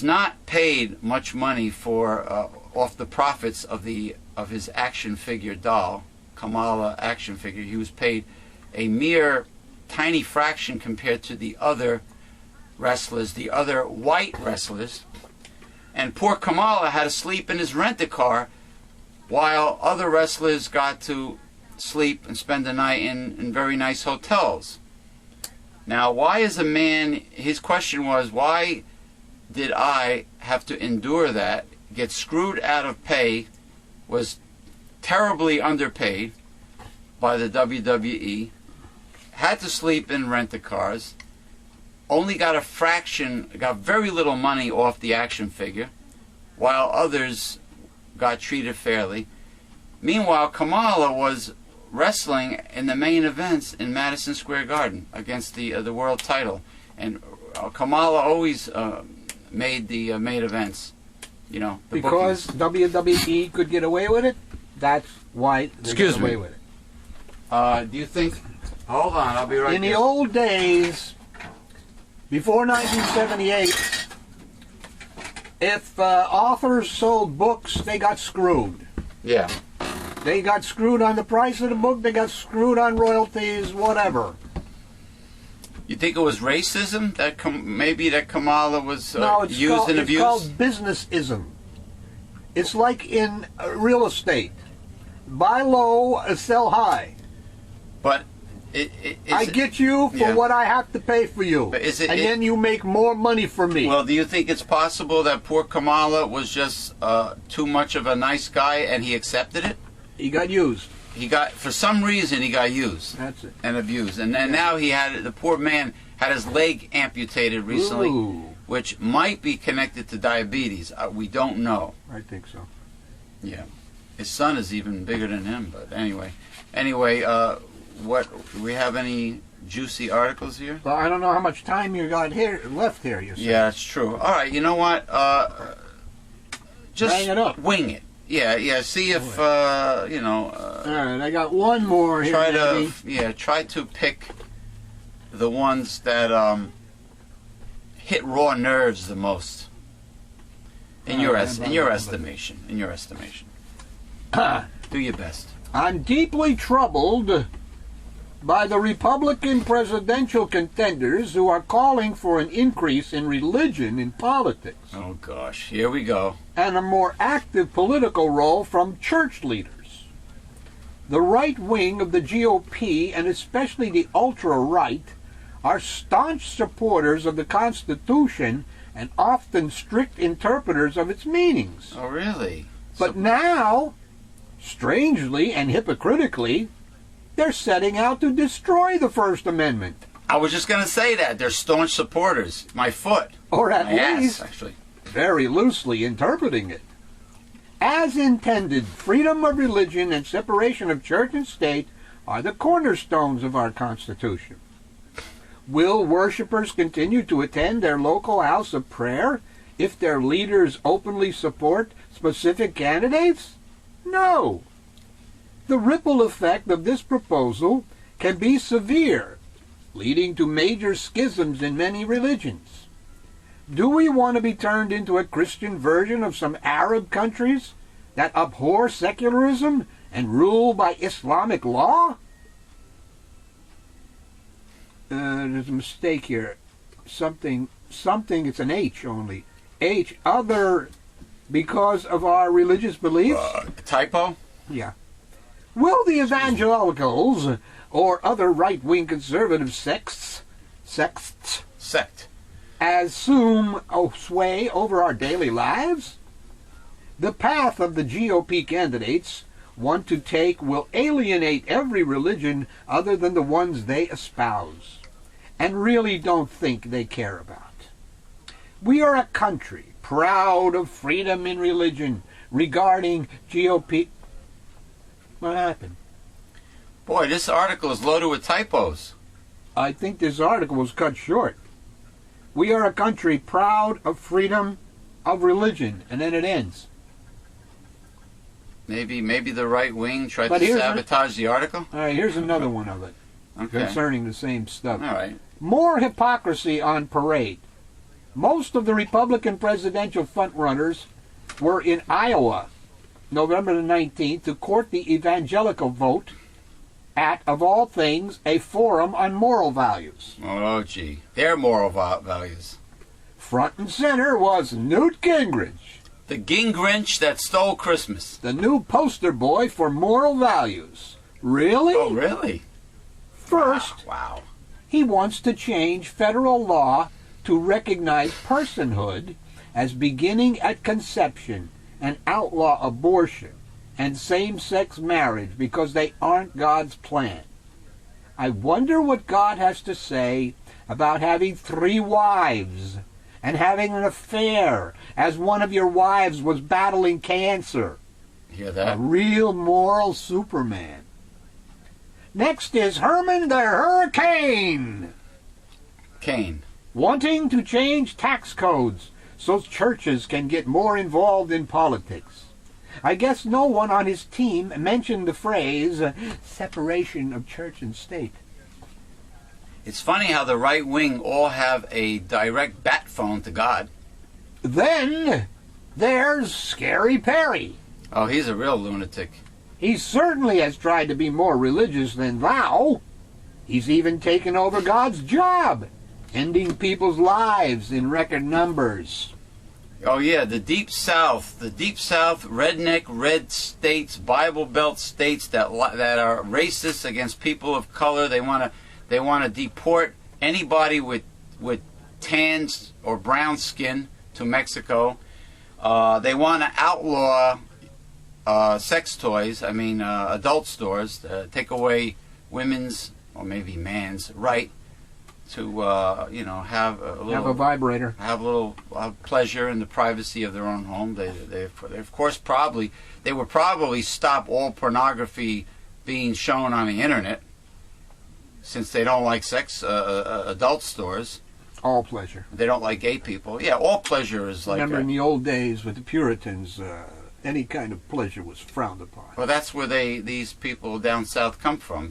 not paid much money for off the profits of his action figure doll, Kamala action figure. He was paid a mere tiny fraction compared to the other wrestlers, the other white wrestlers. And poor Kamala had to sleep in his rent-a-car while other wrestlers got to sleep and spend the night in very nice hotels. Now, why is a man, his question was, why did I have to endure that, get screwed out of pay, was terribly underpaid by the WWE, had to sleep in rent-a-cars, only got a fraction, got very little money off the action figure, while others got treated fairly. Meanwhile, Kamala was wrestling in the main events in Madison Square Garden against the world title, and Kamala always made the main events. You know, the because bookings. WWE could get away with it. That's why they Excuse get away me. with it. Do you think? Hold on, I'll be right In there. the old days, before 1978, if authors sold books, they got screwed. Yeah. They got screwed on the price of the book. They got screwed on royalties, whatever. You think it was racism that maybe that Kamala was No, it's used called, and it's abused? called businessism. It's like in real estate. Buy low, sell high. But I get you for Yeah. what I have to pay for you. But is it- and then you make more money for me. Well, do you think it's possible that poor Kamala was just too much of a nice guy and he accepted it? He got used. He got, for some reason, he got used That's it. and abused, and now the poor man had his leg amputated recently, Ooh, which might be connected to diabetes. We don't know. I think so. Yeah, his son is even bigger than him. But anyway, what do we have any juicy articles here? Well, I don't know how much time you got here left here. You said. Yeah, that's true. All right, you know what? Just Bang it up. wing it. Yeah. See if All right, I got one more here. try to pick the ones that hit raw nerves the most. In your estimation. Do your best. I'm deeply troubled by the Republican presidential contenders who are calling for an increase in religion in politics Oh gosh, here we go. and a more active political role from church leaders. The right wing of the GOP, and especially the ultra-right, are staunch supporters of the Constitution and often strict interpreters of its meanings. Oh really? But now, strangely and hypocritically, they're setting out to destroy the First Amendment. I was just gonna say that they're staunch supporters. My foot, Or at my ass, least actually. very loosely interpreting it. As intended, freedom of religion and separation of church and state are the cornerstones of our Constitution. Will worshippers continue to attend their local house of prayer if their leaders openly support specific candidates? No. The ripple effect of this proposal can be severe, leading to major schisms in many religions. Do we want to be turned into a Christian version of some Arab countries that abhor secularism and rule by Islamic law? There's a mistake here. Something, it's an H only. H, other, because of our religious beliefs? Typo? Yeah. Will the evangelicals or other right-wing conservative sects Sect. assume sway over our daily lives? The path of the GOP candidates want to take will alienate every religion other than the ones they espouse and really don't think they care about. We are a country proud of freedom in religion. Regarding GOP... What happened? Boy, this article is loaded with typos. I think this article was cut short. We are a country proud of freedom of religion, and then it ends. Maybe the right wing tried But to here's sabotage the article. All right, here's another one of it Okay. concerning the same stuff. All right. More hypocrisy on parade. Most of the Republican presidential frontrunners were in Iowa, November the 19th, to court the evangelical vote at, of all things, a forum on moral values. Oh, gee. Their moral values. Front and center was Newt Gingrich, The Gingrich that stole Christmas. the new poster boy for moral values. Really? Oh, really? First, Wow. he wants to change federal law to recognize personhood as beginning at conception and outlaw abortion and same-sex marriage because they aren't God's plan. I wonder what God has to say about having 3 wives and having an affair as one of your wives was battling cancer. Hear A that? real moral Superman. Next is Herman the Hurricane, Cain. wanting to change tax codes so churches can get more involved in politics. I guess no one on his team mentioned the phrase separation of church and state. It's funny how the right wing all have a direct bat phone to God. Then there's Scary Perry. Oh, he's a real lunatic. He certainly has tried to be more religious than thou. He's even taken over God's job, ending people's lives in record numbers. Oh, yeah, the Deep South, redneck red states, Bible Belt states that are racist against people of color. They want to deport anybody with tans or brown skin to Mexico. They want to outlaw sex toys. I mean, adult stores. Take away women's or maybe man's right to have a little vibrator. have a little pleasure in the privacy of their own home. They of course they would probably stop all pornography being shown on the internet, since they don't like sex adult stores. All pleasure. They don't like gay people. Yeah, all pleasure is like. Remember in the old days with the Puritans, any kind of pleasure was frowned upon. Well, that's where these people down south come from.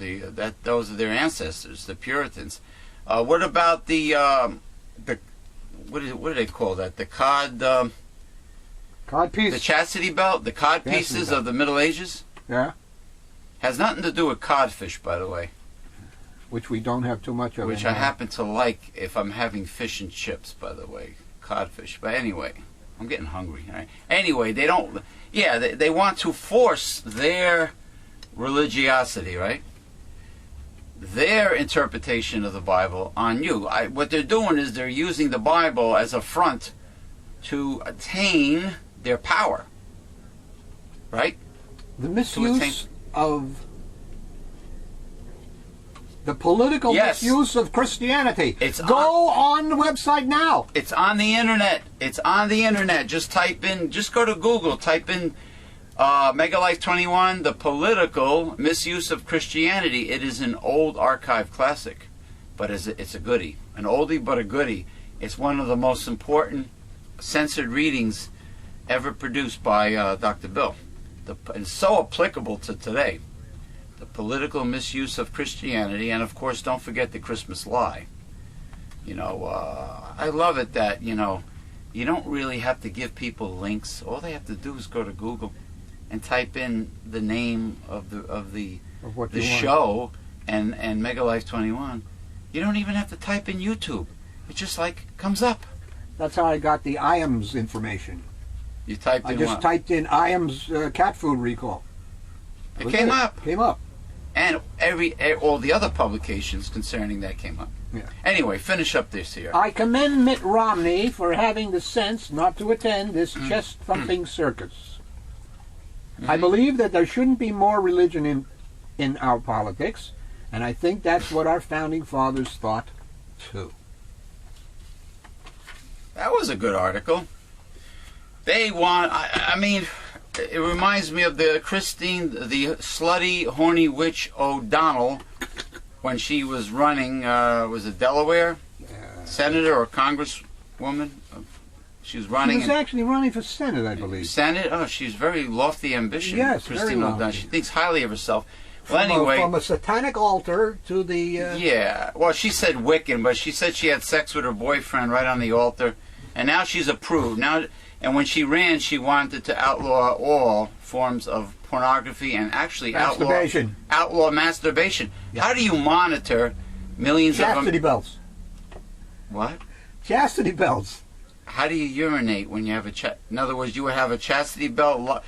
Those are their ancestors, the Puritans. What about the what do they call that? The cod Codpiece. the chastity belt, the cod Chastity pieces belt. of the Middle Ages. Yeah, Has nothing to do with codfish, by the way, which we don't have too much of. which I anymore. happen to like if I'm having fish and chips, by the way, codfish. But anyway, I'm getting hungry. All right? Anyway, they don't. Yeah, they want to force their religiosity, right? Their interpretation of the Bible on you. What they're doing is they're using the Bible as a front to attain their power, right? The misuse of the political Yes. misuse of Christianity. Go on the website now. It's on the internet. It's on the internet. Just go to Google, type in Megalife 21, the political misuse of Christianity. It is an old archive classic, but it's a goodie. An oldie but a goodie. It's one of the most important censored readings ever produced by Dr. Bill. It's so applicable to today. The political misuse of Christianity, and of course, don't forget the Christmas lie. I love it that, you don't really have to give people links. All they have to do is go to Google and type in the name of the Of what the you want. show and Megalife 21. You don't even have to type in YouTube. It just comes up. That's how I got the IAMS information. You typed I in just what? typed in IAMS cat food recall. It came up. Came up. And all the other publications concerning that came up. Yeah. Anyway, finish up this here. I commend Mitt Romney for having the sense not to attend this chest-thumping circus. I believe that there shouldn't be more religion in our politics, and I think that's what our founding fathers thought, too. That was a good article. They want, I mean, it reminds me of the Christine, the slutty, horny witch O'Donnell, when she was running, was it Delaware? Senator or Congresswoman? She was running. She was actually running for Senate, I believe. Senate? Oh, she's very lofty ambition. Yes, very Christine O'Donnell. lofty. She thinks highly of herself. Well, anyway. From a satanic altar to the... Yeah. Well, she said Wiccan, but she said she had sex with her boyfriend right on the altar. And now she's approved. Now, and when she ran, she wanted to outlaw all forms of pornography and actually Masturbation. outlaw masturbation. How do you monitor millions Chastity of belts. What? Chastity belts. How do you urinate when you have in other words, you would have a chastity belt.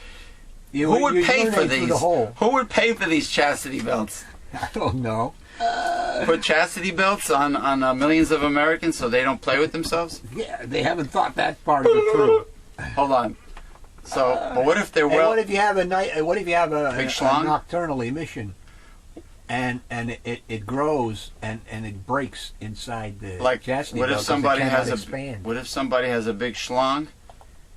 You, Who would you pay for urinate through these? the hole. Who would pay for these chastity belts? I don't know. Put chastity belts on millions of Americans so they don't play with themselves? Yeah, they haven't thought that part of it through. Hold on. So, but what if they're And well? what if you have a night? What if you have a Big schlong? nocturnal emission, and it grows and it breaks inside the Like, chastity what belt if 'cause it somebody cannot has expand. What if somebody has a big schlong,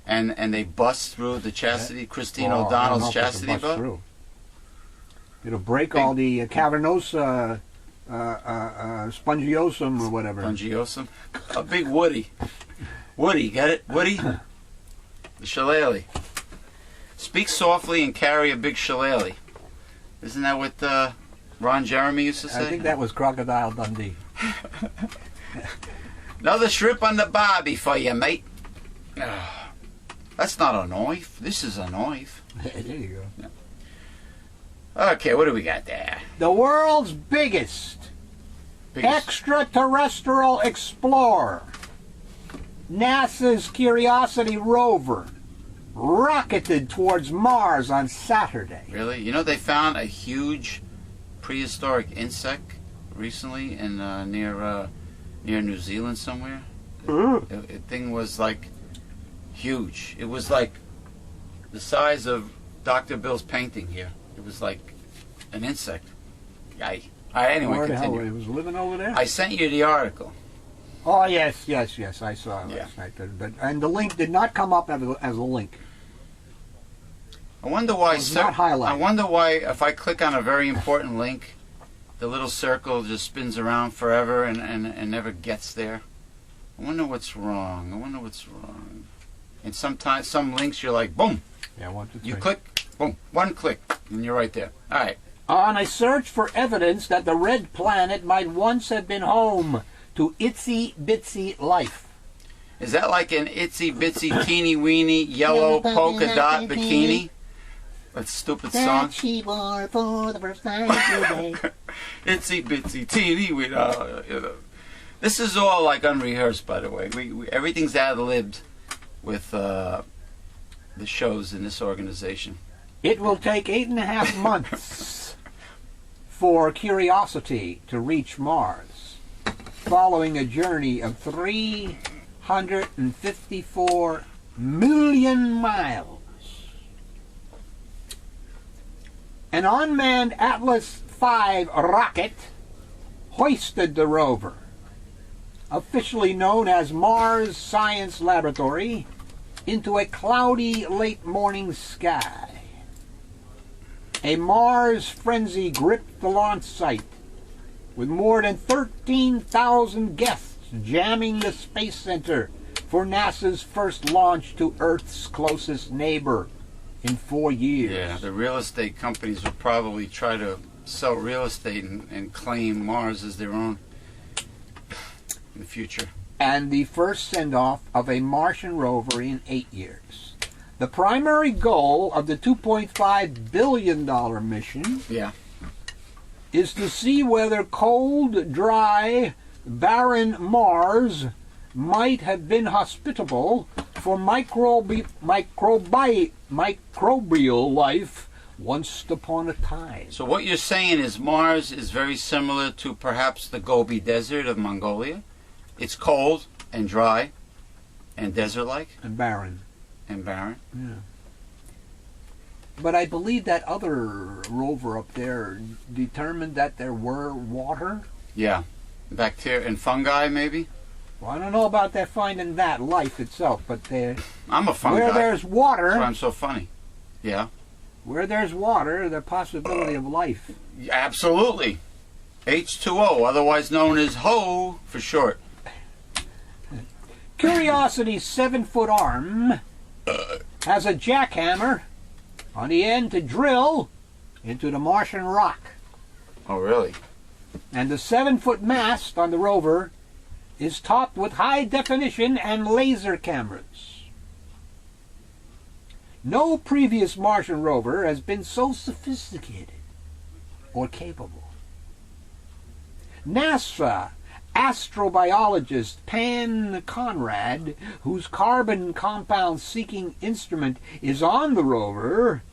and they bust through the chastity, Christine Oh, I don't know O'Donnell's if it'll chastity bust belt? through. It'll break Big- all the cavernosa, spongiosum or whatever. Spongiosum. A big Woody. Woody, get it? Woody? The shillelagh. Speak softly and carry a big shillelagh. Isn't that what Ron Jeremy used to say? I think that was Crocodile Dundee. Another shrimp on the barbie for you, mate. That's not a knife. This is a knife. There you go. Okay, what do we got there? The world's biggest Biggest- extraterrestrial explorer, NASA's Curiosity rover, rocketed towards Mars on Saturday. Really? You know, they found a huge prehistoric insect recently in near New Zealand somewhere. The thing was like huge. It was like the size of Dr. Bill's painting here. It was like an insect. Yay. All right, anyway, Where the hell continue. it was living over there? I sent you the article. Oh yes, I saw it Yeah. last night. But and the link did not come up as a link. I wonder why. It was not highlighted. I wonder why if I click on a very important link, the little circle just spins around forever and never gets there. I wonder what's wrong. And sometimes some links you're like, boom, Yeah, 1, 2, 3. you click, boom, one click, and you're right there. All right. On a search for evidence that the red planet might once have been home to itsy bitsy life. Is that like an itsy bitsy teeny weeny yellow polka dot bikini? That stupid song. That she wore for the first time today. Itsy bitsy teeny weeny. This is all like unrehearsed, by the way. We everything's ad-libbed with the shows in this organization. It will take 8.5 months for Curiosity to reach Mars, following a journey of 354 million miles. An unmanned Atlas V rocket hoisted the rover, officially known as Mars Science Laboratory, into a cloudy late morning sky. A Mars frenzy gripped the launch site, with more than 13,000 guests jamming the Space Center for NASA's first launch to Earth's closest neighbor in 4 years. Yeah, the real estate companies will probably try to sell real estate and claim Mars as their own in the future. And the first send-off of a Martian rover in 8 years. The primary goal of the $2.5 billion mission Yeah. is to see whether cold, dry, barren Mars might have been hospitable for microbial life once upon a time. So what you're saying is Mars is very similar to perhaps the Gobi Desert of Mongolia. It's cold and dry and desert-like And barren. and barren. But I believe that other rover up there determined that there were water. Yeah. Bacteria and fungi, maybe? Well, I don't know about that finding that life itself, but I'm a fungi. where there's That's why water, I'm so funny. Yeah. where there's water, the possibility of life. Absolutely. H2O, otherwise known as HO for short. Curiosity's 7-foot arm has a jackhammer on the end to drill into the Martian rock. Oh, really? And the 7-foot mast on the rover is topped with high definition and laser cameras. No previous Martian rover has been so sophisticated or capable. NASA astrobiologist Pan Conrad, whose carbon compound seeking instrument is on the rover,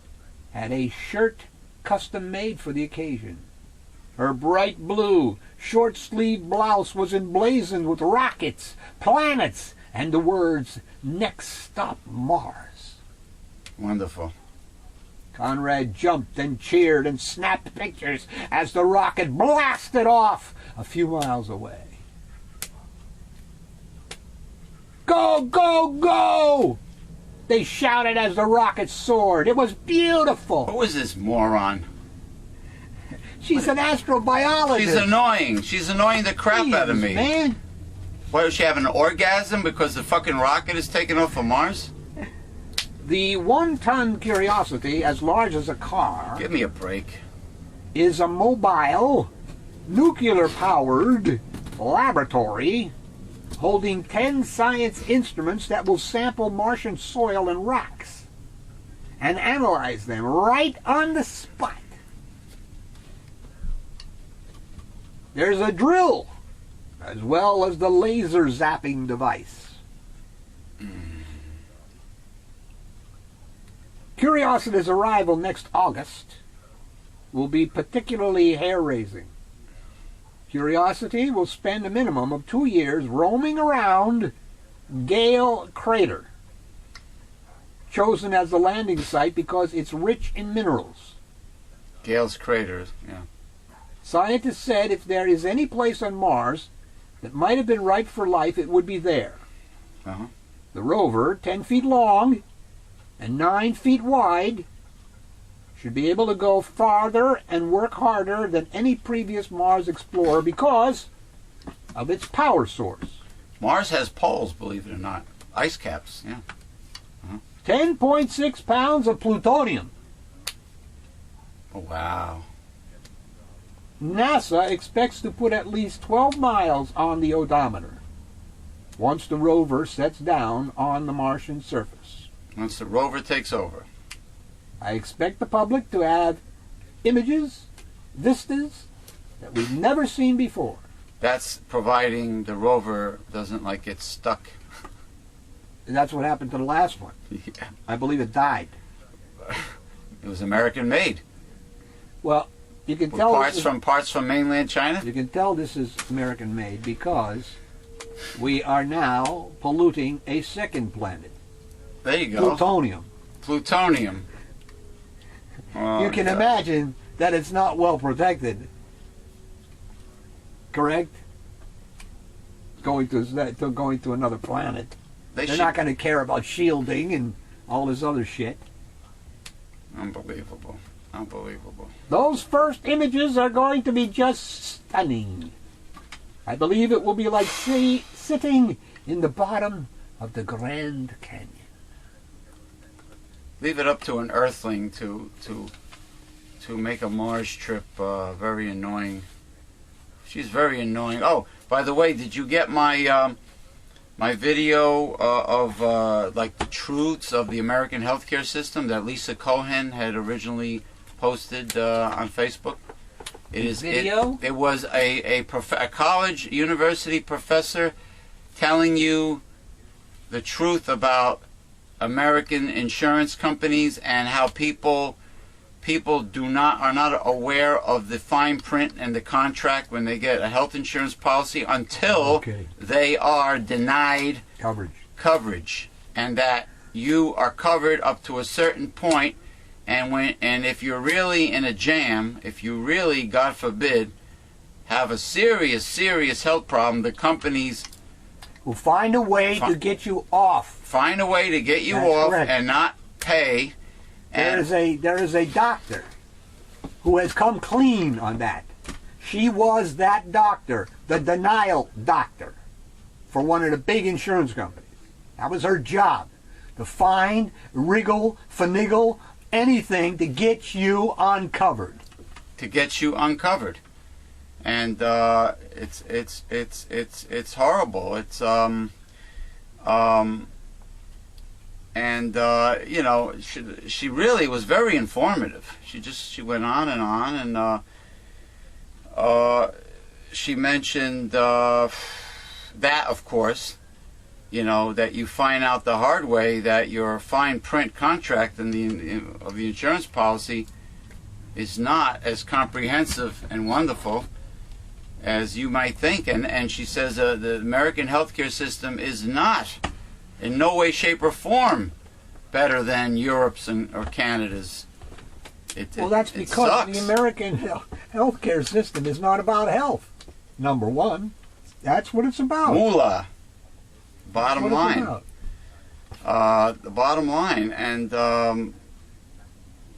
had a shirt custom made for the occasion. Her bright blue, short-sleeved blouse was emblazoned with rockets, planets, and the words, "Next Stop Mars." Wonderful. Conrad jumped and cheered and snapped pictures as the rocket blasted off a few miles away. "Go, go, go!" they shouted as the rocket soared. It was beautiful. Who is this moron? She's an astrobiologist. She's annoying. She's annoying the crap out of Jesus, me. man. What, does she have an orgasm because the fucking rocket is taking off of Mars? The 1-ton Curiosity, as large as a car, Give me a break. is a mobile, nuclear-powered laboratory holding 10 science instruments that will sample Martian soil and rocks and analyze them right on the spot. There's a drill, as well as the laser zapping device. Curiosity's arrival next August will be particularly hair-raising. Curiosity will spend a minimum of 2 years roaming around Gale Crater, chosen as the landing site because it's rich in minerals. Gale's craters, yeah. Scientists said if there is any place on Mars that might have been ripe for life, it would be there. Uh-huh. The rover, 10 feet long and 9 feet wide, should be able to go farther and work harder than any previous Mars explorer because of its power source. Mars has poles, believe it or not. Ice caps, yeah. 10.6 pounds of plutonium. Oh, wow. NASA expects to put at least 12 miles on the odometer once the rover sets down on the Martian surface. Once the rover takes over. I expect the public to have images, vistas that we've never seen before. That's providing the rover doesn't like get stuck. And that's what happened to the last one. Yeah. I believe it died. It was American made. Well, you can With tell parts from mainland China. you can tell this is American made because we are now polluting a second planet, There you go. plutonium. Plutonium. Oh, You can God. imagine that it's not well protected. Correct? Going to another planet. They They're should- not going to care about shielding and all this other shit. Unbelievable. Unbelievable. Those first images are going to be just stunning. I believe it will be like sitting in the bottom of the Grand Canyon. Leave it up to an Earthling to make a Mars trip very annoying. She's very annoying. Oh, by the way, did you get my my video of like the truths of the American healthcare system that Lisa Cohen had originally posted on Facebook? It is Video? It was a college university professor telling you the truth about American insurance companies and how people are not aware of the fine print and the contract when they get a health insurance policy until they are denied coverage, and that you are covered up to a certain point, and if you're really in a jam, if you really, God forbid, have a serious health problem, the companies Will find a way to get you off. find a way to get you That's off correct. and not pay. There is a doctor who has come clean on that. She was that doctor, the denial doctor, for one of the big insurance companies. That was her job, to find, wriggle, finagle, anything to get you uncovered. To get you uncovered. and it's horrible. It's and you know, she really was very informative. She went on, and she mentioned that, of course, you know, that you find out the hard way that your fine print contract of the insurance policy is not as comprehensive and wonderful as you might think. And she says the American healthcare system is not, in no way, shape, or form, better than Europe's or Canada's. Well, that's because sucks. the American healthcare system is not about health. Number one, that's what it's about. Moolah. Bottom That's what it's line. about. The bottom line, and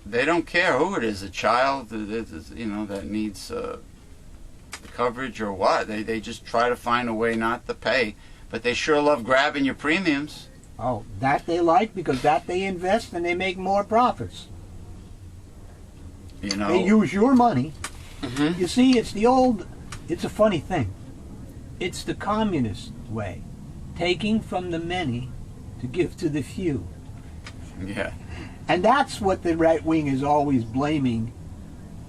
they don't care who it is, a child that needs coverage or what. They just try to find a way not to pay, but they sure love grabbing your premiums. Oh, that they like, because that they invest and they make more profits. You know, They use your money. Mhm. You see, it's a funny thing. It's the communist way, taking from the many to give to the few. Yeah. And that's what the right wing is always blaming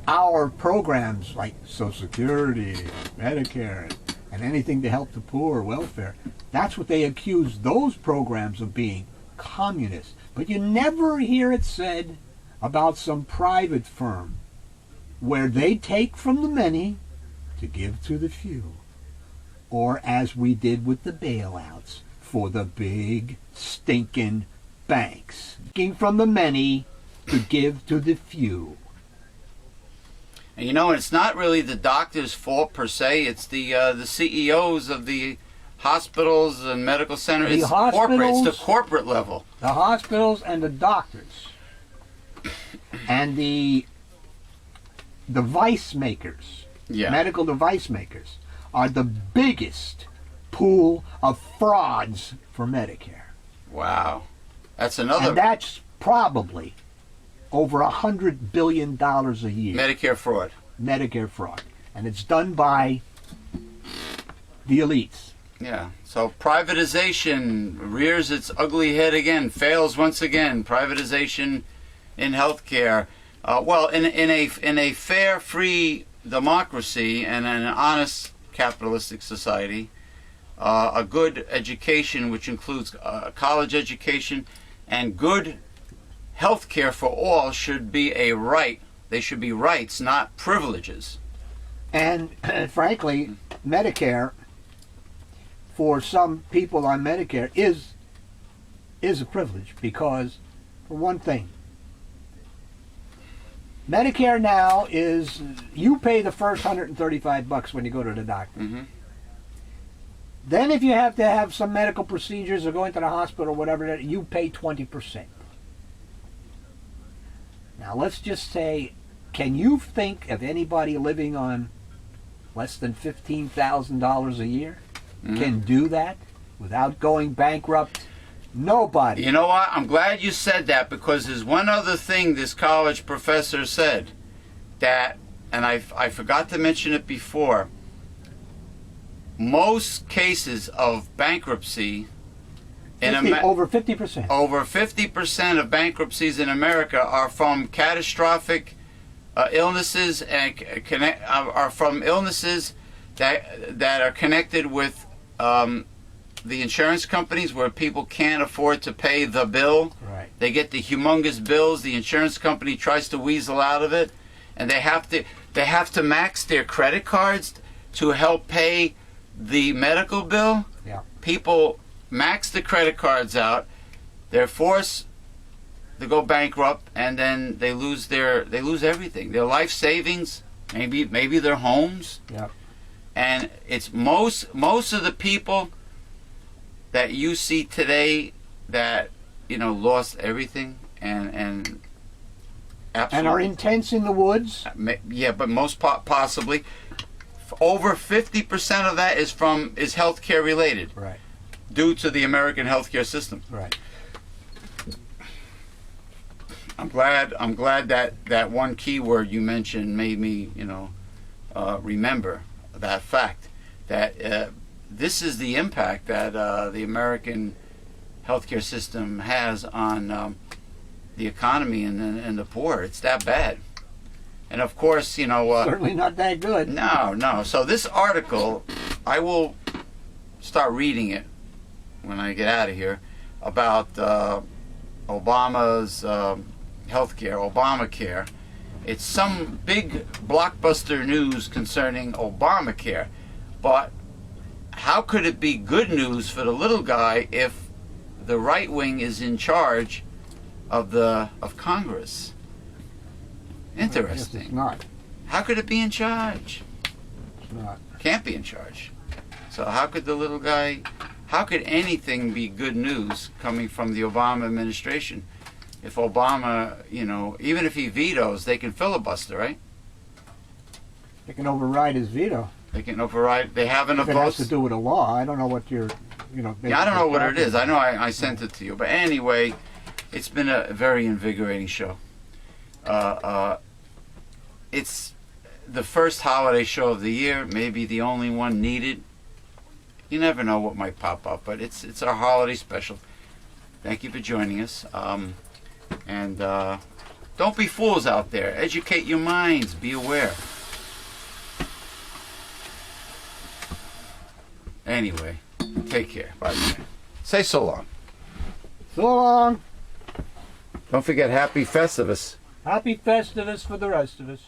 our programs like Social Security, Medicare, and anything to help the poor, welfare. That's what they accuse those programs of being, communist. But you never hear it said about some private firm where they take from the many to give to the few. Or as we did with the bailouts for the big stinking banks. Taking from the many to give to the few. And you know, it's not really the doctor's fault per se. It's the CEOs of the hospitals and medical centers. The It's corporate. It's hospitals- the corporate level. The hospitals and the doctors and the device makers, Yeah. medical device makers, are the biggest pool of frauds for Medicare. Wow. That's another And that's probably over $100 billion a year. Medicare fraud. Medicare fraud. And it's done by the elites. Yeah. So privatization rears its ugly head again, fails once again. Privatization in healthcare. Well, in a fair, free democracy and an honest capitalistic society, a good education, which includes college education, and good health care for all, should be a right. They should be rights, not privileges. And frankly, Medicare, for some people on Medicare, is a privilege because, for one thing, Medicare now is, you pay the first $135 when you go to the doctor. Mhm. Then if you have to have some medical procedures or go into the hospital or whatever, you pay 20%. Now let's just say, can you think of anybody living on less than $15,000 a year can do that without going bankrupt? Nobody. You know what? I'm glad you said that, because there's one other thing this college professor said that, and I forgot to mention it before. Most cases of bankruptcy in Over 50%. over 50% of bankruptcies in America are from catastrophic illnesses and are from illnesses that are connected with the insurance companies, where people can't afford to pay the bill. Right. They get the humongous bills. The insurance company tries to weasel out of it, and they have to max their credit cards to help pay the medical bill. Yeah. People max the credit cards out. They're forced to go bankrupt, and then they lose everything. Their life savings, maybe their homes. Yeah. And it's most of the people that you see today that lost everything and absolutely, And are intense in the woods. yeah, but most possibly over 50% of that is healthcare related, Right. due to the American healthcare system. Right. I'm glad that one key word you mentioned made me remember. that fact that this is the impact that the American healthcare system has on the economy and the poor. It's that bad. And of course, you know, Certainly not that good. no. So this article, I will start reading it when I get out of here, about Obama's healthcare, Obamacare. It's some big blockbuster news concerning Obamacare, but how could it be good news for the little guy if the right wing is in charge of Congress? Yes, it's Interesting. not. How could it be in charge? It's not. Can't be in charge. So how could the little guy, how could anything be good news coming from the Obama administration? If Obama, you know, even if he vetoes, they can filibuster, right? They can override his veto. They can override, they have enough If it has votes. to do with a law, I don't know what you're, you know. Yeah, I don't know what it is. basically I know I sent it to you. But anyway, it's been a very invigorating show. It's the first holiday show of the year, maybe the only one needed. You never know what might pop up, but it's our holiday special. Thank you for joining us. And don't be fools out there. Educate your minds. Be aware. Anyway, take care. Bye. Say so long. So long. Don't forget Happy Festivus. Happy Festivus for the rest of us.